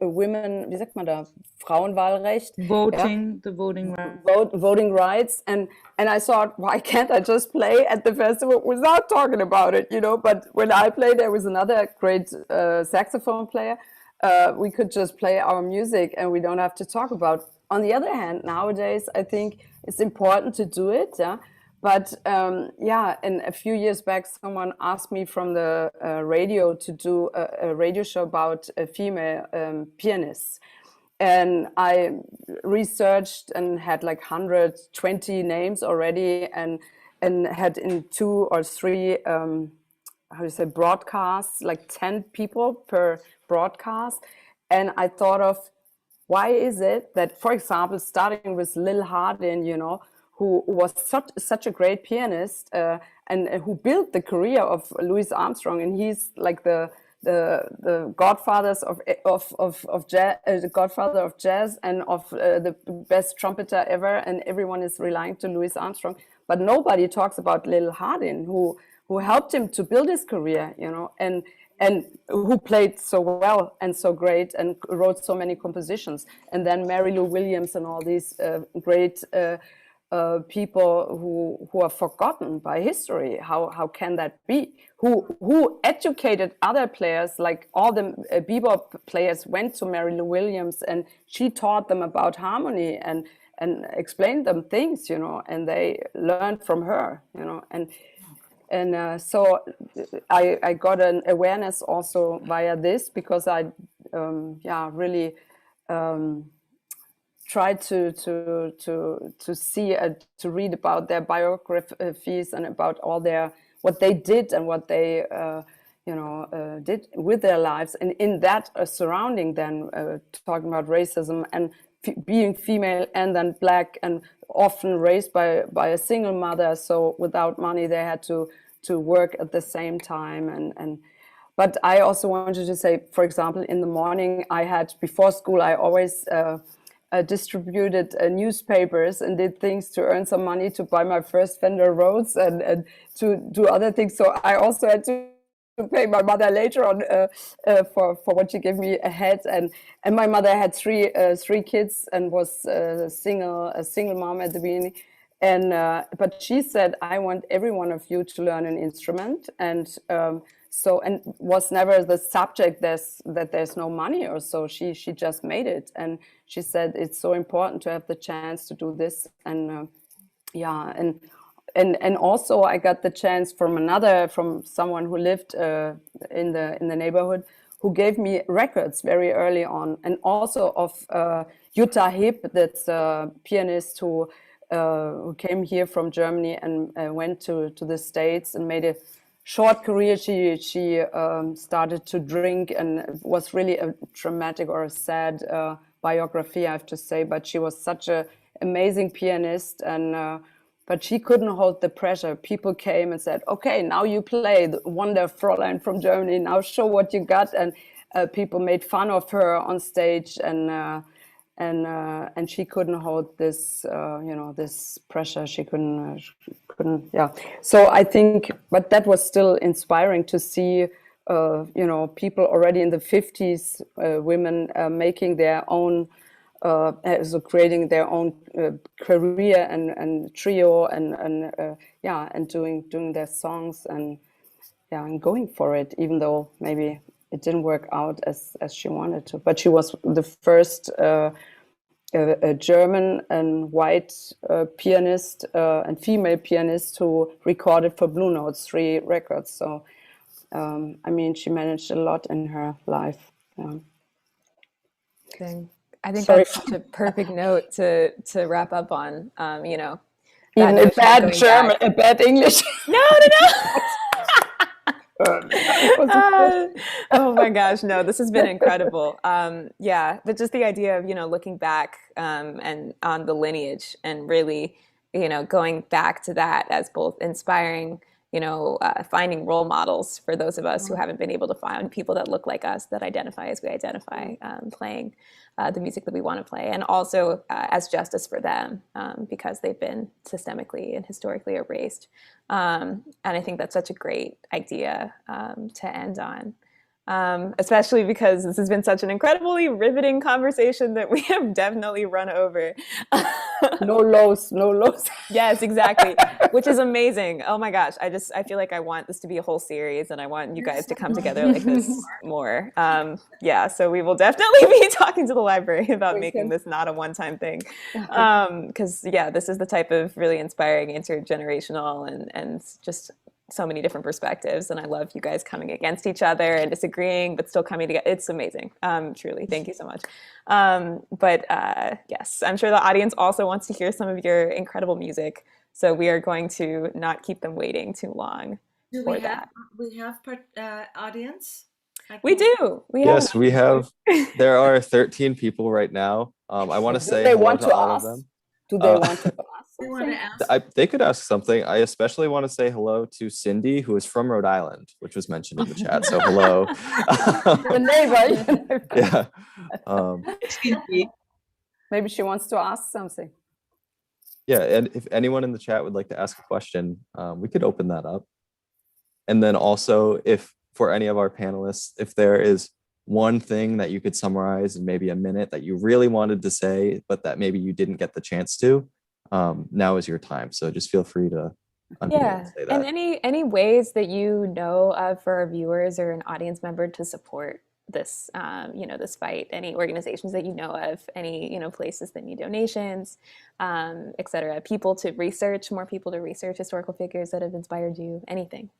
women, wie sagt man da, Frauenwahlrecht? Voting, the voting right. Voting rights. And I thought, why can't I just play at the festival without talking about it, But when I played, there was another great saxophone player. We could just play our music and we don't have to talk about. On the other hand, nowadays, I think it's important to do it, yeah. But and a few years back, someone asked me from the radio to do a radio show about female pianists. And I researched and had like 120 names already and had in 2 or 3, broadcasts, like 10 people per broadcast. And I thought of, why is it that, for example, starting with Lil Hardin, who was such a great pianist and who built the career of Louis Armstrong, and he's like the godfathers of jazz, the godfather of jazz, and of the best trumpeter ever, and everyone is relying to Louis Armstrong, but nobody talks about Lil Hardin, who helped him to build his career, and and who played so well and so great and wrote so many compositions. And then Mary Lou Williams and all these great people who are forgotten by history. How can that be? Who educated other players? Like all the bebop players went to Mary Lou Williams, and she taught them about harmony and explained them things, you know, and they learned from her, you know, and so I got an awareness also via this, because I really tried to see to read about their biographies and about all what they did and what they did with their lives, and in that surrounding then talking about racism and being female and then black and often raised by a single mother, so without money they had to work at the same time. But I also wanted to say, for example, in the morning I had, before school, I always distributed newspapers and did things to earn some money to buy my first Fender Rhodes and to do other things. So I also had to pay my mother later on for what she gave me ahead. And my mother had three kids and was a single mom at the beginning. And but she said, I want every one of you to learn an instrument. And and was never the subject that there's no money or so. She just made it, and she said it's so important to have the chance to do this. And and also I got the chance from someone who lived in the neighborhood, who gave me records very early on, and also of Jutta Hipp, that's a pianist who came here from Germany and went to the States and made a short career. She started to drink, and it was really a traumatic or a sad biography, I have to say. But she was such an amazing pianist, and but she couldn't hold the pressure. People came and said, "Okay, now you play the Wonder Fräulein from Germany. Now show what you got." And people made fun of her on stage, and she couldn't hold this, this pressure. She couldn't. Yeah. So I think, but that was still inspiring to see, people already in the 50s, women making their own, so creating their own career and trio and doing their songs and going for it, even though maybe it didn't work out as she wanted to. But she was the first a German and white pianist and female pianist who recorded for Blue Notes 3 records. So, she managed a lot in her life. I think Sorry. that's such a perfect note to wrap up on. Even a bad German, a bad English. No. Oh my gosh, no, this has been incredible. But just the idea of, looking back and on the lineage and really, going back to that as both inspiring, finding role models for those of us who haven't been able to find people that look like us, that identify as we identify, playing the music that we want to play, and also as justice for them, because they've been systemically and historically erased. And I think that's such a great idea to end on. Especially because this has been such an incredibly riveting conversation that we have definitely run over. No lows. Yes, exactly. Which is amazing. Oh my gosh. I feel like I want this to be a whole series, and I want you guys to come together like this more. So we will definitely be talking to the library about making this not a one-time thing. Because this is the type of really inspiring intergenerational and just so many different perspectives, and I love you guys coming against each other and disagreeing but still coming together. It's amazing. Truly, thank you so much. Yes, I'm sure the audience also wants to hear some of your incredible music, so we are going to not keep them waiting too long for that. We have audience? We do. Yes, we have. There are 13 people right now. I want to say hello to all of them. Do they want to ask? You want to ask? They could ask something. I especially want to say hello to Cindy, who is from Rhode Island, which was mentioned in the chat. So hello. The neighbor. Yeah. Maybe she wants to ask something. Yeah, and if anyone in the chat would like to ask a question, we could open that up. And then also, if for any of our panelists, if there is one thing that you could summarize in maybe a minute that you really wanted to say, but that maybe you didn't get the chance to, now is your time. So just feel free to Yeah, say and that. any ways that you know of for our viewers or an audience member to support this, this fight? Any organizations that you know of? Any places that need donations, etc. People to research, more people to research historical figures that have inspired you. Anything.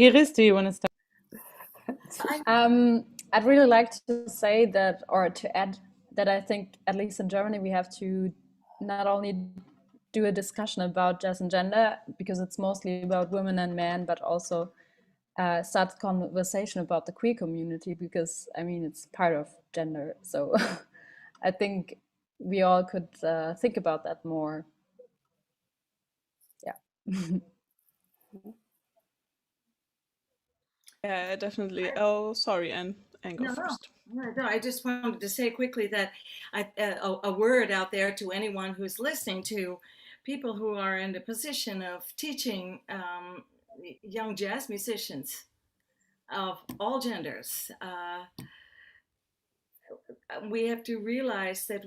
Iris, do you want to start? I'd really like to say that, or to add that I think, at least in Germany, we have to not only do a discussion about jazz and gender, because it's mostly about women and men, but also start the conversation about the queer community, because I mean, it's part of gender. So I think we all could think about that more. Yeah. Yeah, definitely. Oh, sorry, Anne go No, first. no, I just wanted to say quickly that a word out there to anyone who's listening, to people who are in the position of teaching young jazz musicians of all genders. We have to realize that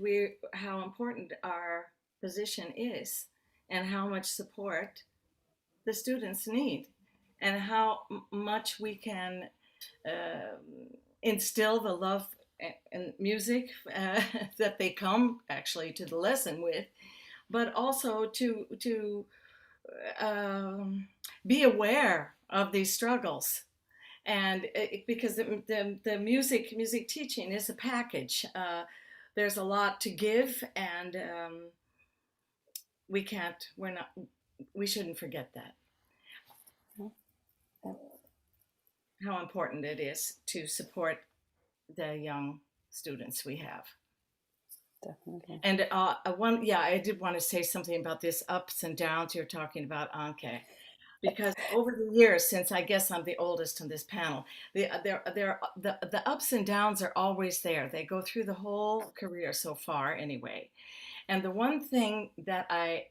how important our position is, and how much support the students need, and how much we can instill the love and music that they come actually to the lesson with, but also to be aware of these struggles. And because the music teaching is a package, there's a lot to give, and we shouldn't forget that. How important it is to support the young students we have. Definitely. And I did want to say something about this ups and downs you're talking about, Anke, because over the years, since I guess I'm the oldest on this panel, the ups and downs are always there. They go through the whole career so far, anyway. And the one thing that I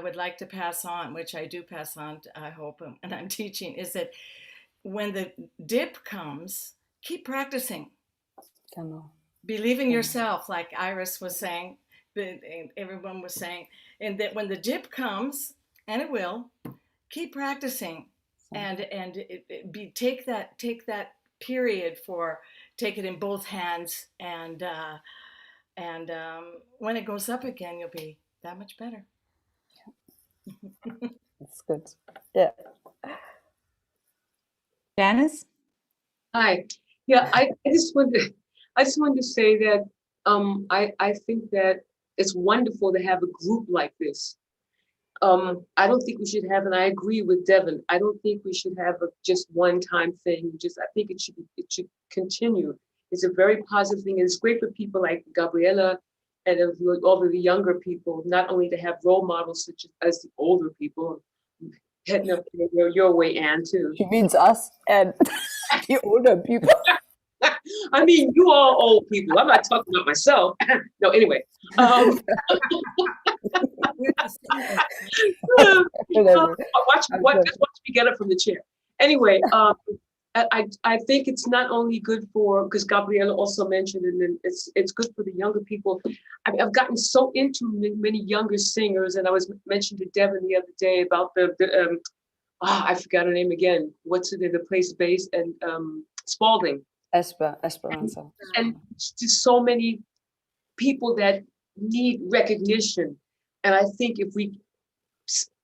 would like to pass on, which I do pass on, I hope, and I'm teaching, is that when the dip comes, keep practicing. Believe in yourself, like Iris was saying, everyone was saying, and that when the dip comes, and it will, keep practicing, and take that period for take it in both hands, and when it goes up again, you'll be that much better. That's good. Yeah. Janice? Hi. Yeah, I just wanted to say that I think that it's wonderful to have a group like this. I don't think we should have, and I agree with Devin, I don't think we should have just one-time thing. I think it should continue. It's a very positive thing, and it's great for people like Gabriela and all of the younger people, not only to have role models such as the older people, heading up your way, Anne, too. She means us and the older people. I mean, you all old people. I'm not talking about myself. No, anyway. Watch me get up from the chair. Anyway, I think it's not only good for, because Gabriela also mentioned, and then it's good for the younger people. I've gotten so into many younger singers, and I was mentioned to Devin the other day about I forgot her name again. What's it? The place based, and Spalding. Esperanza. And just so many people that need recognition. And I think if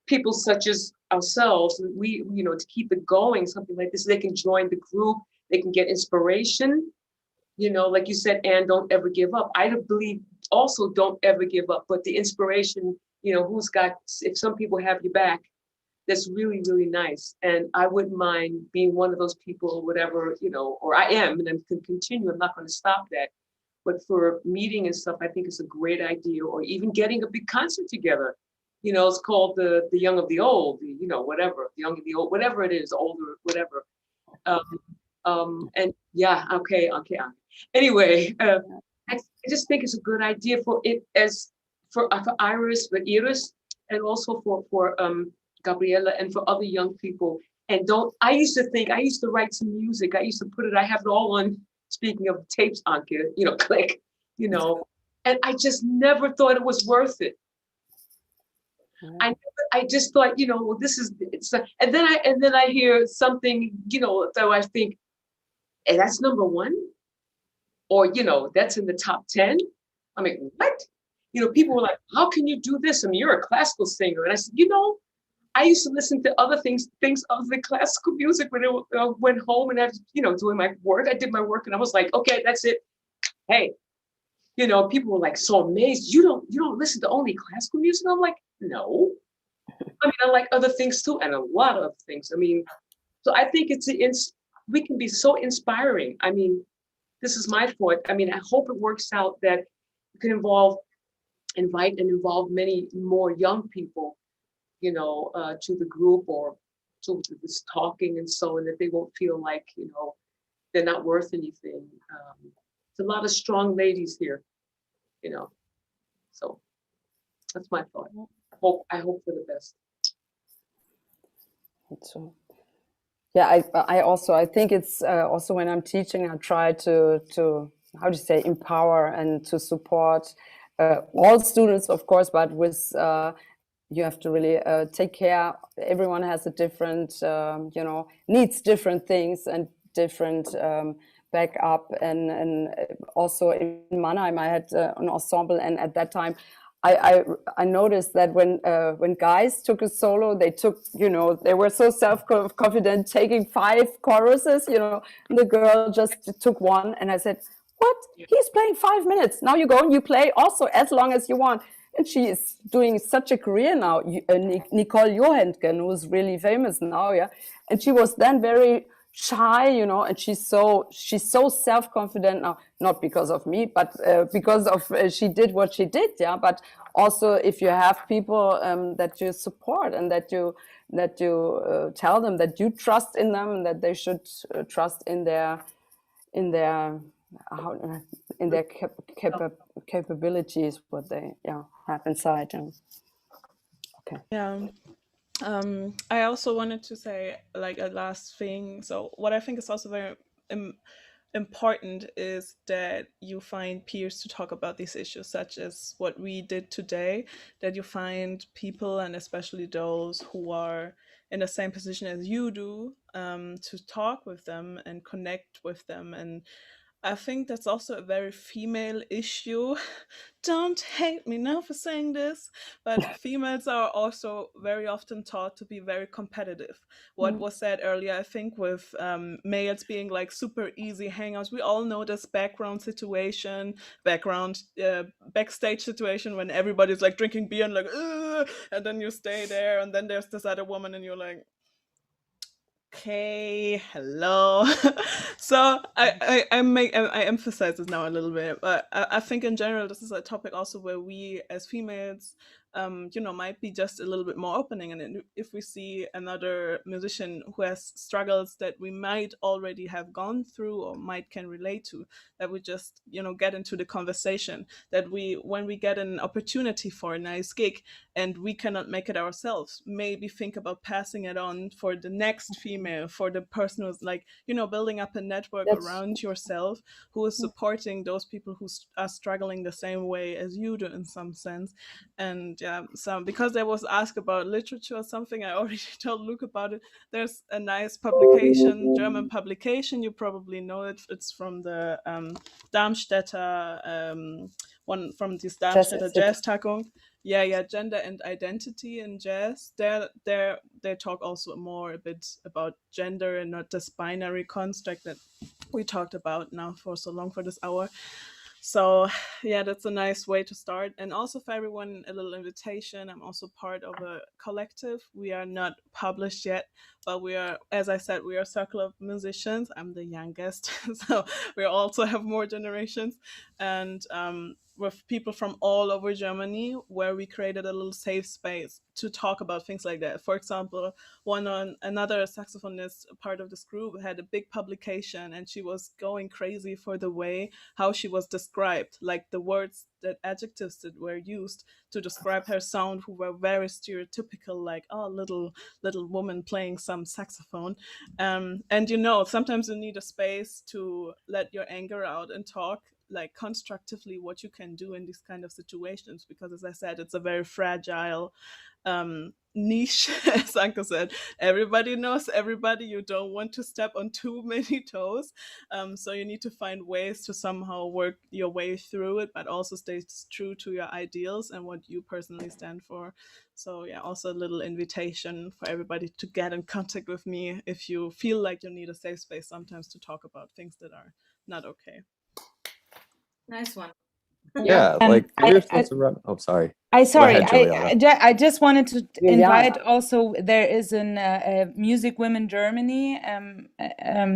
people such as ourselves, to keep it going, something like this, they can join the group, they can get inspiration. Like you said, Anne, don't ever give up. I believe also don't ever give up, but the inspiration, if some people have your back, that's really, really nice. And I wouldn't mind being one of those people or whatever, or I am, and I can continue. I'm not going to stop that. But for meeting and stuff, I think it's a great idea, or even getting a big concert together. It's called the Young of the Old, whatever, the Young of the Old, whatever it is, older, whatever. And yeah, okay. Anyway, I just think it's a good idea for it for Iris, and also for Gabriella and for other young people. And I used to write some music. I used to put it, I have it all on, speaking of tapes, Anke, click, and I just never thought it was worth it. I just thought, well, this is, and then I hear something, so I think, and that's number one, or, that's in the top 10. I'm like, what? People were like, how can you do this? I mean, you're a classical singer. And I said, I used to listen to other things other than classical music when I went home and I was, doing my work. I did my work and I was like, okay, that's it. Hey, people were like so amazed. You don't listen to only classical music? I'm like, no. I mean, I like other things too, and a lot of other things. I mean, so I think we can be so inspiring. I mean, this is my thought. I mean, I hope it works out that you can invite and involve many more young people, to the group or to this talking and so, and that they won't feel like, they're not worth anything. There's a lot of strong ladies here, so that's my thought. I hope for the best. So, yeah, I think it's also when I'm teaching, I try to how do you say, empower and to support all students, of course, but with you have to really take care. Everyone has a different, needs different things and different backup. And also in Mannheim, I had an ensemble, and at that time, I noticed that when guys took a solo, they took, they were so self-confident taking 5 choruses, the girl just took one, and I said, what? He's playing 5 minutes. Now you go and you play also as long as you want. And she is doing such a career now. Nicole Johansson, who's really famous now, yeah. And she was then very shy, and she's so self-confident now, not because of me, but because of she did what she did, yeah. But also if you have people that you support and that you tell them that you trust in them and that they should trust in their capabilities, what they have inside. Okay. Yeah. I also wanted to say like a last thing. So what I think is also very important is that you find peers to talk about these issues, such as what we did today, that you find people, and especially those who are in the same position as you do, to talk with them and connect with them. And I think that's also a very female issue. Don't hate me now for saying this, but females are also very often taught to be very competitive. What was said earlier, I think, with males being like super easy hangouts. We all know this backstage situation when everybody's like drinking beer and like, ugh, and then you stay there, and then there's this other woman, and you're like, okay, hello. So I emphasize this now a little bit, but I think in general this is a topic also where we as females, might be just a little bit more opening, and if we see another musician who has struggles that we might already have gone through or might can relate to, that we just get into the conversation. That when we get an opportunity for a nice gig and we cannot make it ourselves, maybe think about passing it on for the next female, for the person who's like, building up a network around yourself who is supporting those people who are struggling the same way as you do in some sense. And so because there was asked about literature or something, I already told Luke about it. There's a nice publication, German publication, you probably know it. It's from the Darmstädter, one from this Darmstädter Jazztagung. Yeah, gender and identity in jazz. They talk also more a bit about gender and not this binary construct that we talked about now for so long for this hour. So yeah, that's a nice way to start. And also for everyone, a little invitation. I'm also part of a collective. We are not published yet, but we are, as I said, we are a circle of musicians. I'm the youngest, so we also have more generations. And with people from all over Germany, where we created a little safe space to talk about things like that. For example, another saxophonist, part of this group, had a big publication, and she was going crazy for the way how she was described, like the words, that adjectives that were used to describe her sound who were very stereotypical, like, oh, little woman playing some saxophone. And sometimes you need a space to let your anger out and talk like constructively what you can do in these kind of situations, because as I said, it's a very fragile niche. As Anke said, everybody knows everybody. You don't want to step on too many toes, so you need to find ways to somehow work your way through it, but also stay true to your ideals and what you personally stand for. So yeah, also a little invitation for everybody to get in contact with me if you feel like you need a safe space sometimes to talk about things that are not okay. Nice one. Yeah, like give yourselves a run. Oh, sorry. Sorry, ahead, Juliana. I just wanted to Juliana. invite also, there is a Music Women Germany.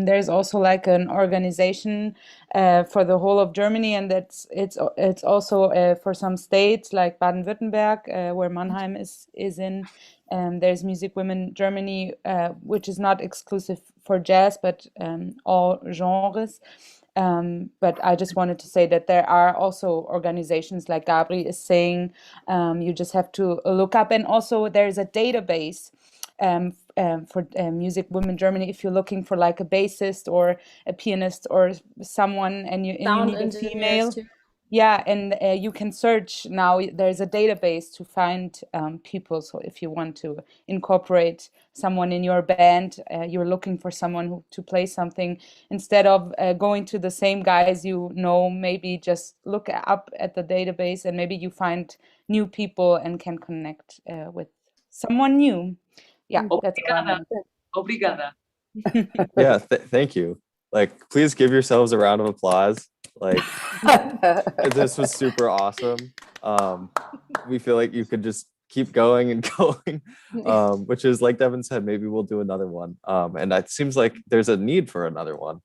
There's also like an organization for the whole of Germany, and it's also for some states like Baden-Württemberg, where Mannheim is in. There's Music Women Germany, which is not exclusive for jazz, but all genres. But I just wanted to say that there are also organizations like Gabri is saying, you just have to look up. And also there's a database for Music Women Germany. If you're looking for like a bassist or a pianist or someone and you Sound need a engineers female. too. Yeah, and you can search now. There's a database to find people. So if you want to incorporate someone in your band, you're looking for someone to play something, instead of going to the same guys maybe just look up at the database and maybe you find new people and can connect with someone new. Yeah, that's all I wanted. Obrigada. Yeah, thank you. Like, please give yourselves a round of applause. Like, this was super awesome. We feel like you could just keep going and going, which is, like Devin said, maybe we'll do another one. And it seems like there's a need for another one.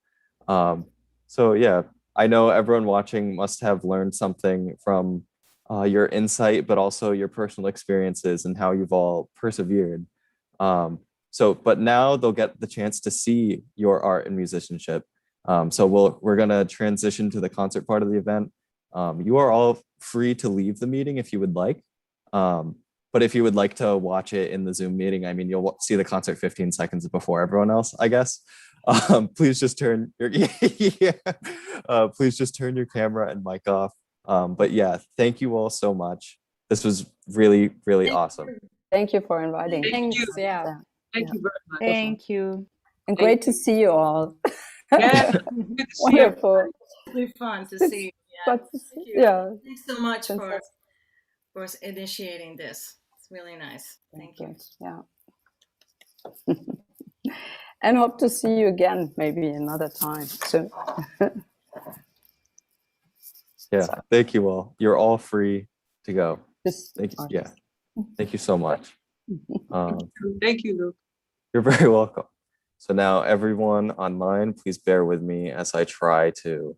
So yeah, I know everyone watching must have learned something from your insight, but also your personal experiences and how you've all persevered. But now they'll get the chance to see your art and musicianship. So we're gonna transition to the concert part of the event. You are all free to leave the meeting if you would like. But if you would like to watch it in the Zoom meeting, I mean, you'll see the concert 15 seconds before everyone else, I guess. Please just turn your please just turn your camera and mic off. But yeah, thank you all so much. This was really, really awesome. Thank you for inviting. Thank you. Yeah. Thank you very much. Thank you. And great to see you all. Yeah, good to see you. Wonderful. Really fun to see you. Yeah. But, Thank you. yeah. Thanks so much for Fantastic. initiating this. It's really nice. Thank you. Yeah. And hope to see you again, maybe another time soon. Yeah, thank you all. You're all free to go. Just, Thank you. Yeah, thank you so much. Thank you, Luke. You're very welcome. So now everyone online, please bear with me as I try to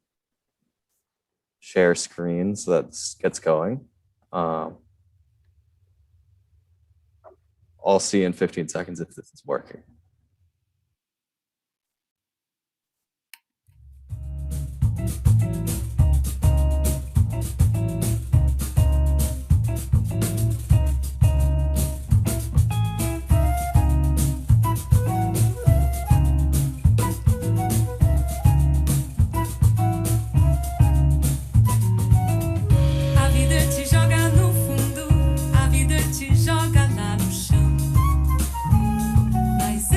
share screen so that gets going. I'll see in 15 seconds if this is working. A vida te joga no fundo, a vida te joga lá no chão. Mas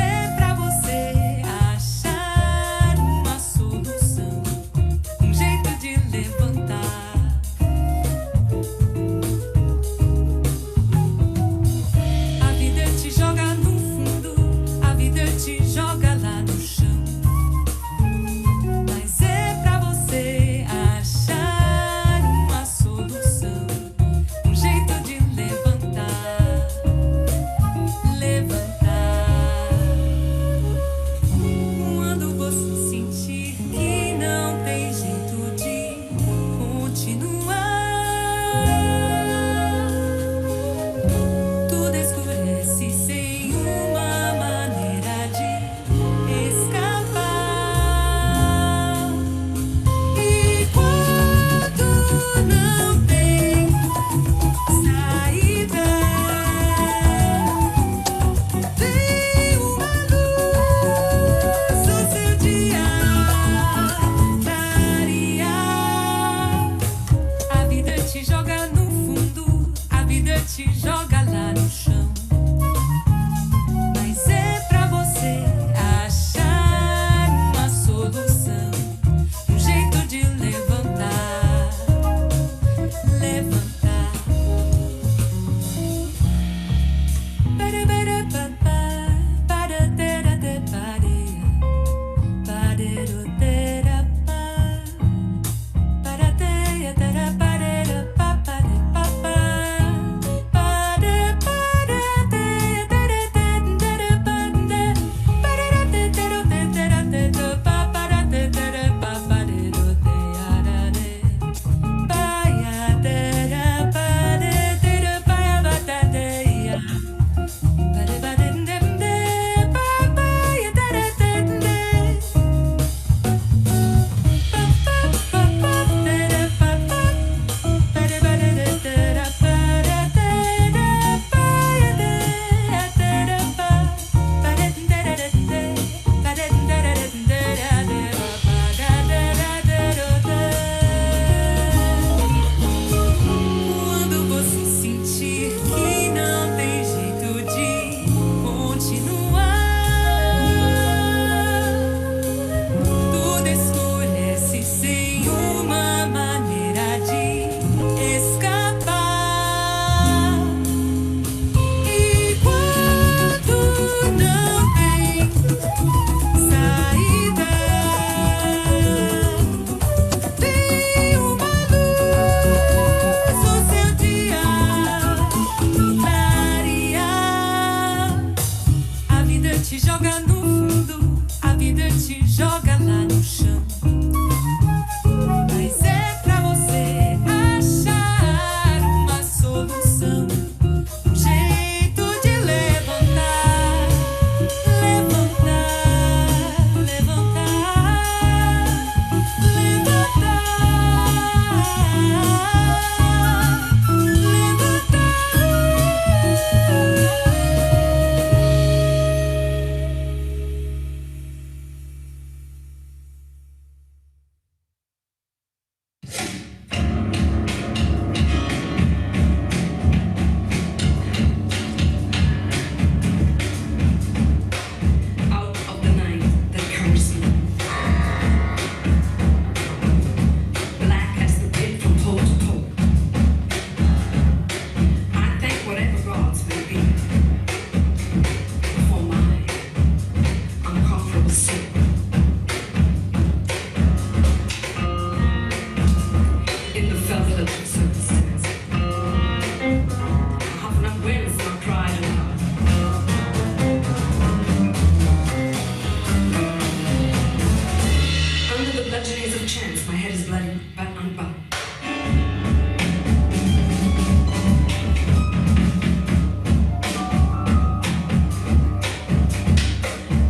days of chance, my head is bloody, but unbound.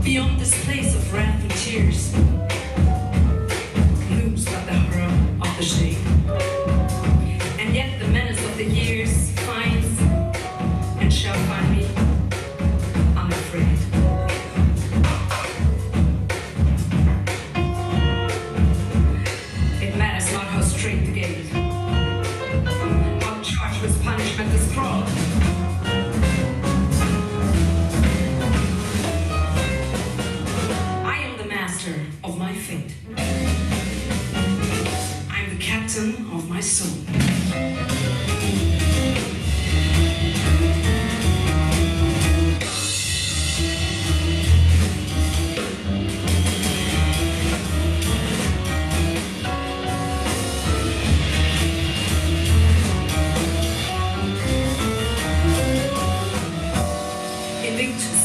Beyond this place of wrath and tears, looms but the horror of the shade. And yet the menace of the years finds and shall find me unafraid. It matters not how straight the gate, how charged with punishment the scroll. I am the master of my fate. I'm the captain of my soul. Invictus.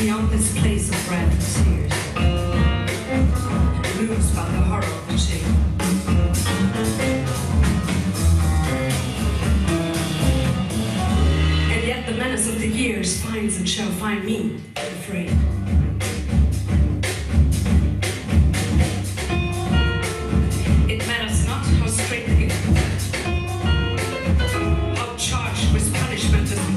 Beyond this place of wrath and tears, looms but the horror of the shame. And yet the menace of the years finds and shall find me afraid. It matters not how straight the gate, how charged with punishment the throne.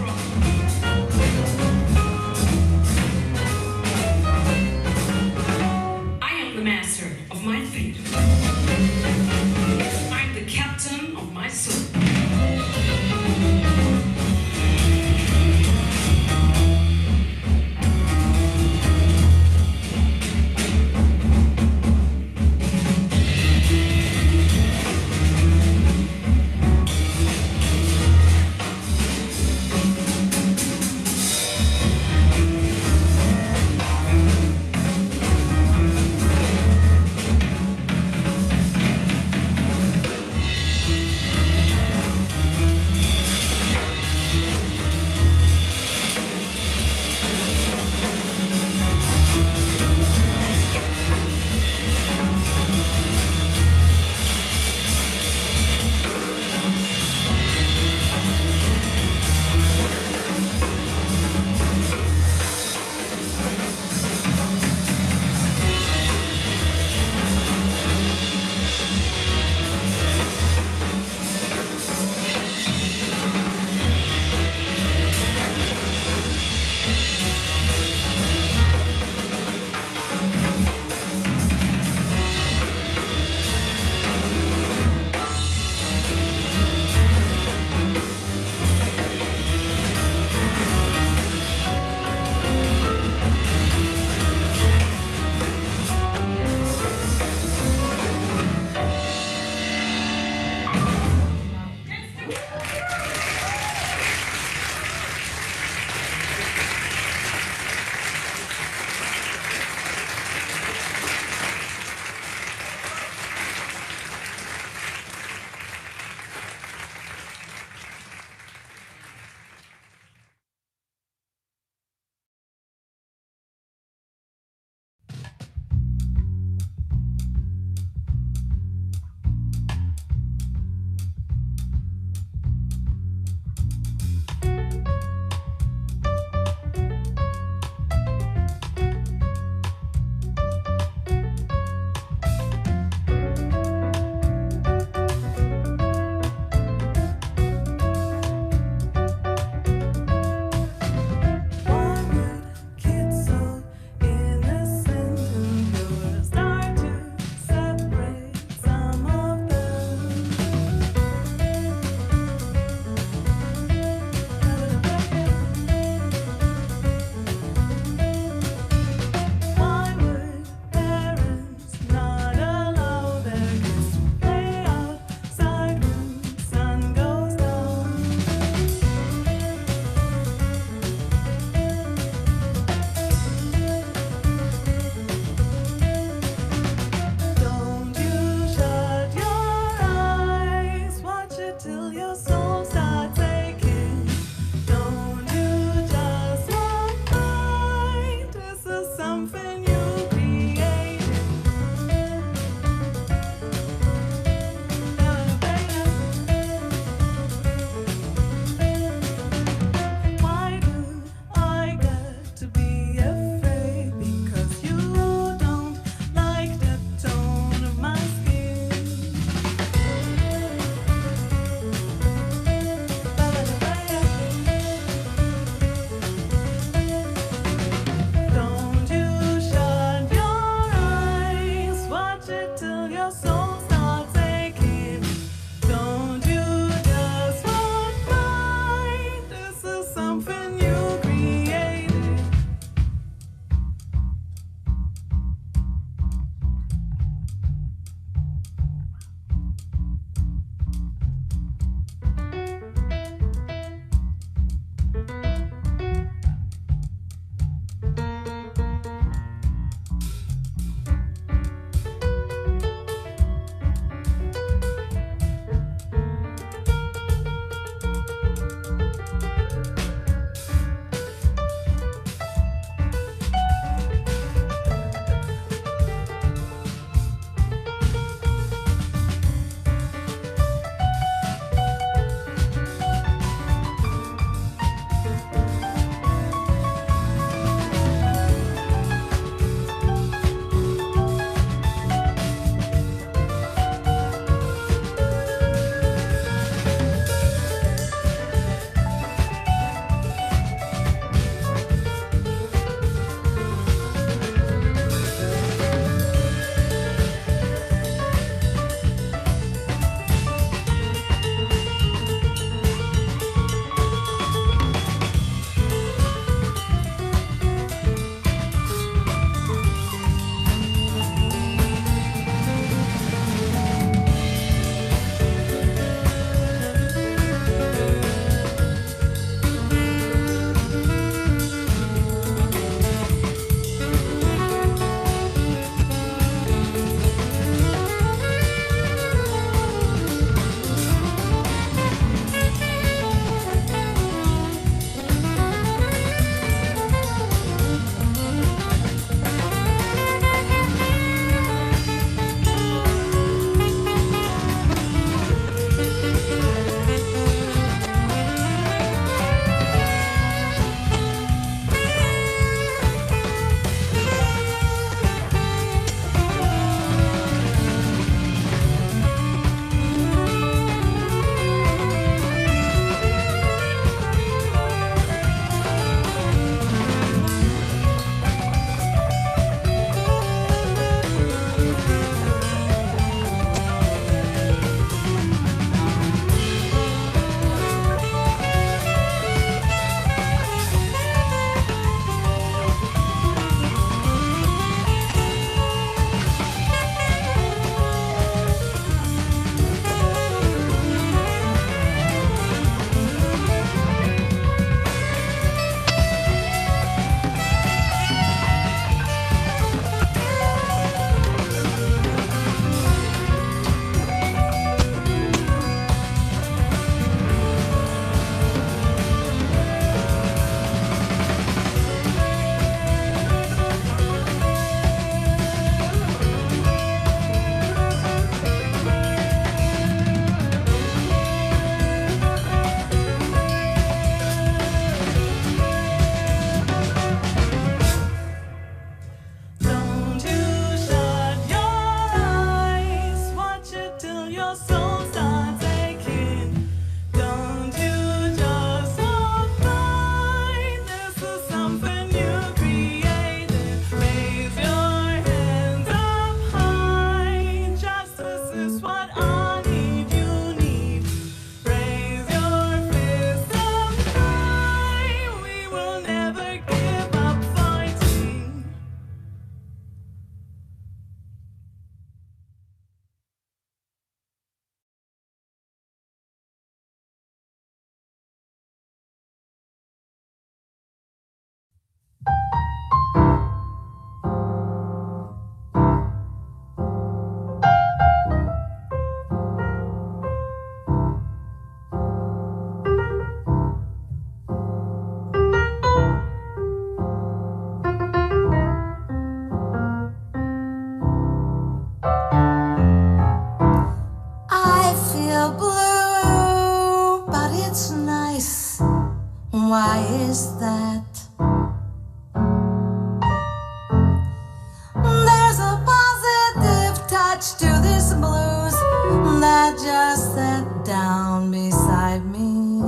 down beside me.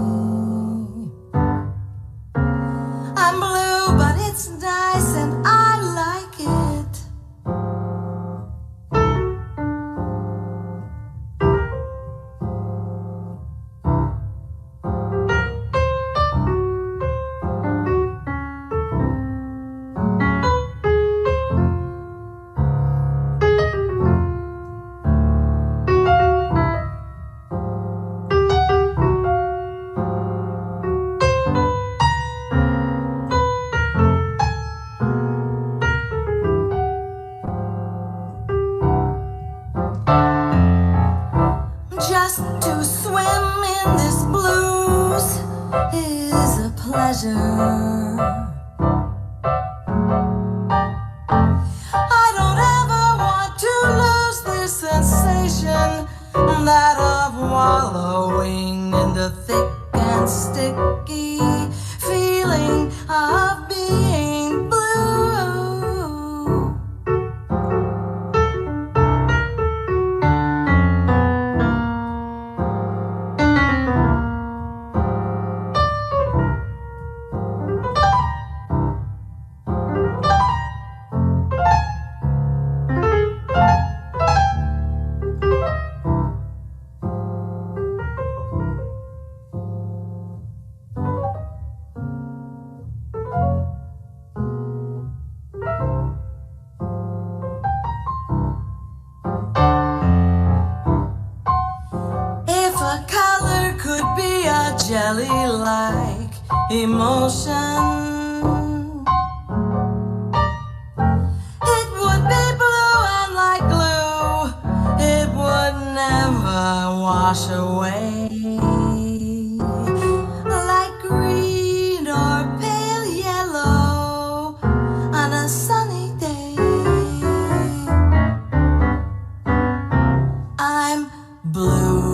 I'm blue, but it's nice and I like it. Just to swim in this blues is a pleasure. I don't ever want to lose this sensation, that of wallowing in the thick and sticky feeling of being blue. If a color could be a jelly-like emotion, it would be blue, and like glue, it would never wash away. Like green or pale yellow on a sunny day. I'm blue.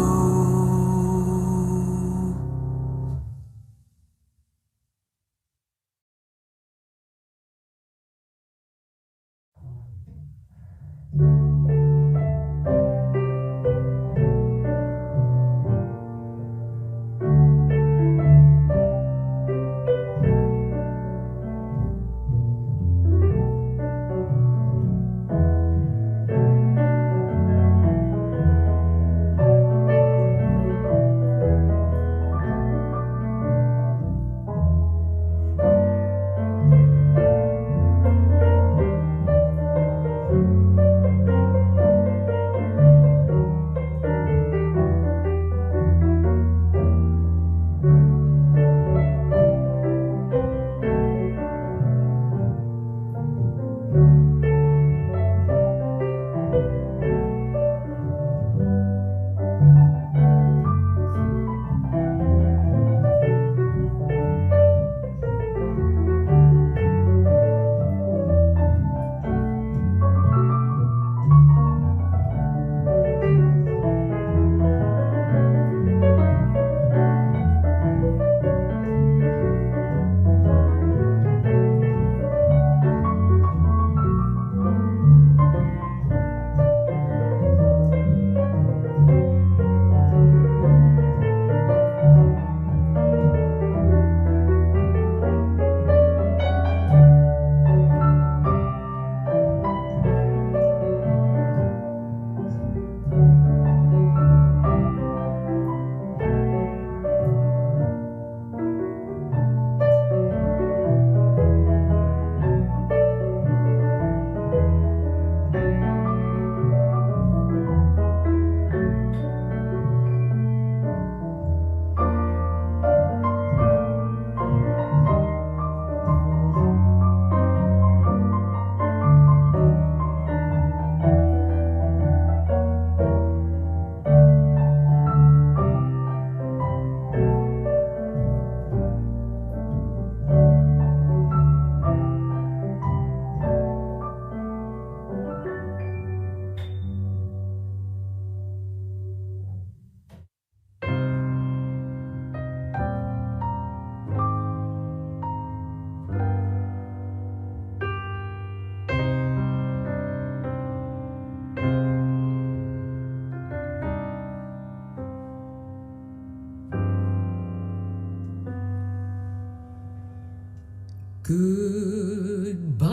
Goodbye.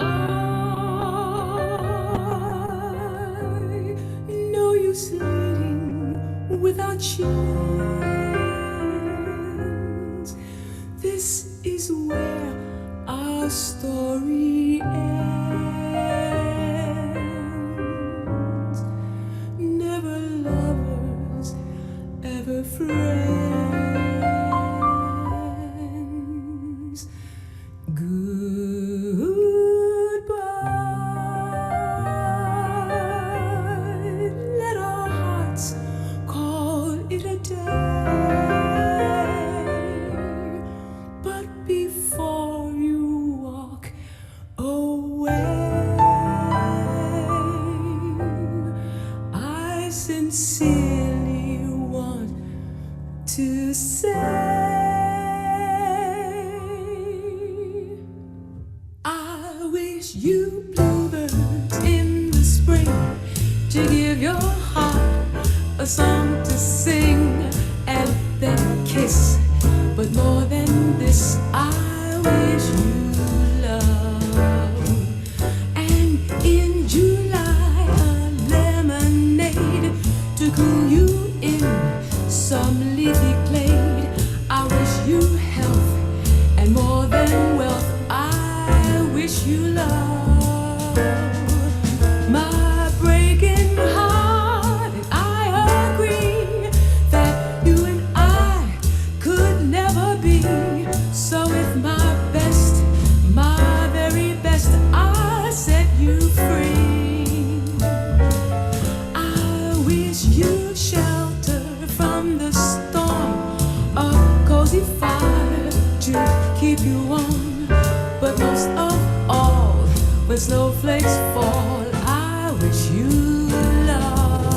No use leading without chance. This is where our story ends. Never lovers, ever friends. Goodbye. Let our hearts call it a day. But before you walk away, I sincerely want to say, I wish you bluebirds in the spring to give your heart a song to sing and then kiss. But more than this, I wish you love. And in July, a lemonade to cool you in some leafy glade. I wish you health and more than wealth. I wish you love. My breaking heart, and I agree that you and I could never be. So with my best, my very best, I set you free. I wish you shelter from the storm, a cozy fire to keep you warm. But most of all, when snowflakes fall, I wish you love.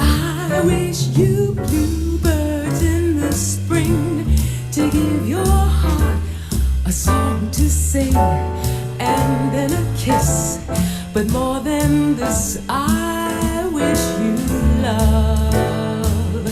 I wish you bluebirds in the spring to give your heart a song to sing and then a kiss. But more than this, I wish you love.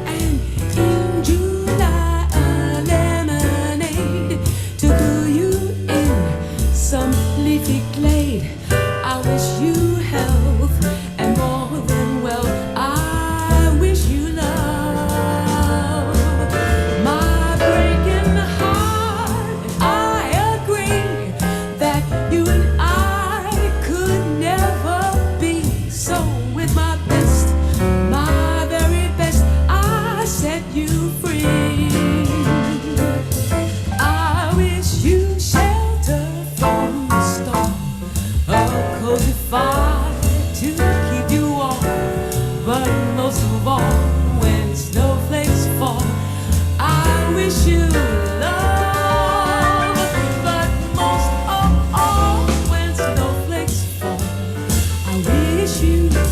And in July, a lemonade to cool you in some leafy glade. I wish you health and more than wealth. I wish you love. My breaking heart, I agree that you and I could never be. So with my best, my very best, I set you free. I wish you shelter from the storm, a cozy fire to keep you warm. But most of all, when snowflakes fall, I wish you love. But most of all, when snowflakes fall, I wish you love.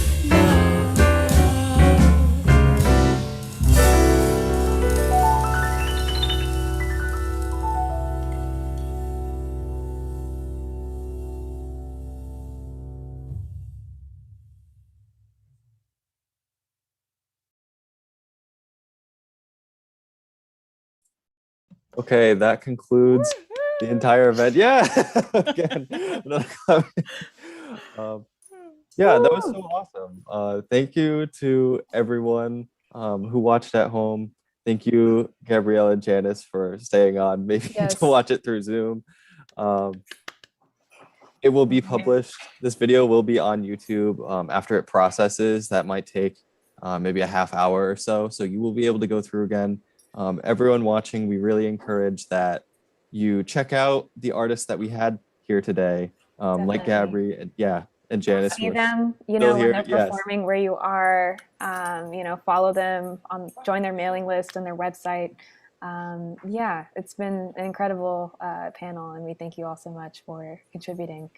Okay, that concludes the entire event. Yeah, again, another comment. Yeah, that was so awesome. Thank you to everyone who watched at home. Thank you, Gabrielle and Janice, for staying on, maybe Yes. to watch it through Zoom. It will be published. This video will be on YouTube after it processes. That might take maybe a half hour or so. So you will be able to go through again. Everyone watching, we really encourage that you check out the artists that we had here today, like Definitely. Gabri and Janice. See who are them, you still know, when here. they're Yes. performing where you are, you know, follow them on, join their mailing list on their website. Yeah, it's been an incredible panel, and we thank you all so much for contributing.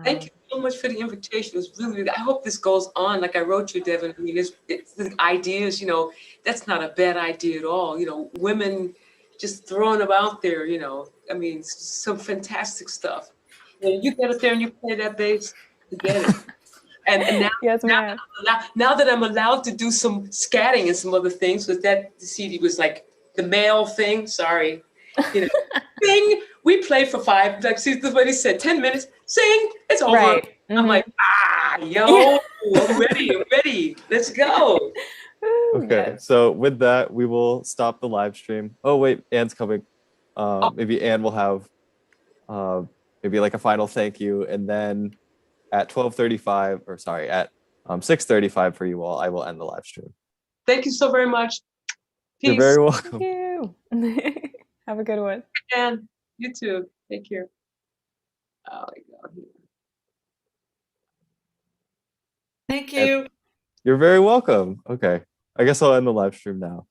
Thank you so much for the invitation. It was really, I hope this goes on. Like I wrote you, Devin. I mean, it's the ideas, you know, that's not a bad idea at all. You know, women just throwing them out there, you know. I mean, some fantastic stuff. When you get up there and you play that bass, you get it. And now, Yes, ma'am. now that I'm allowed to do some scatting and some other things, because that the CD was like the male thing. Sorry, you know, sing. We play for 5, like somebody said, 10 minutes. Sing. It's over. Right. I'm like, yo, I'm ready. Let's go. Okay, Yes. so with that, we will stop the live stream. Oh wait, Anne's coming. Maybe Anne will have maybe like a final thank you, and then at 12:35, or sorry, at 6:35 for you all, I will end the live stream. Thank you so very much. Peace. You're very welcome. Thank you. Have a good one. And you too. Take care. Oh my God. Thank you. You're very welcome. Okay, I guess I'll end the live stream now.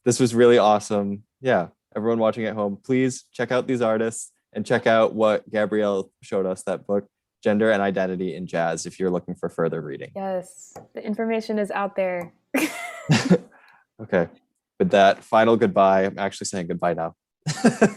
This was really awesome. Yeah, everyone watching at home, please check out these artists and check out what Gabrielle showed us, that book, Gender and Identity in Jazz, if you're looking for further reading. Yes, the information is out there. Okay, with that final goodbye, I'm actually saying goodbye now.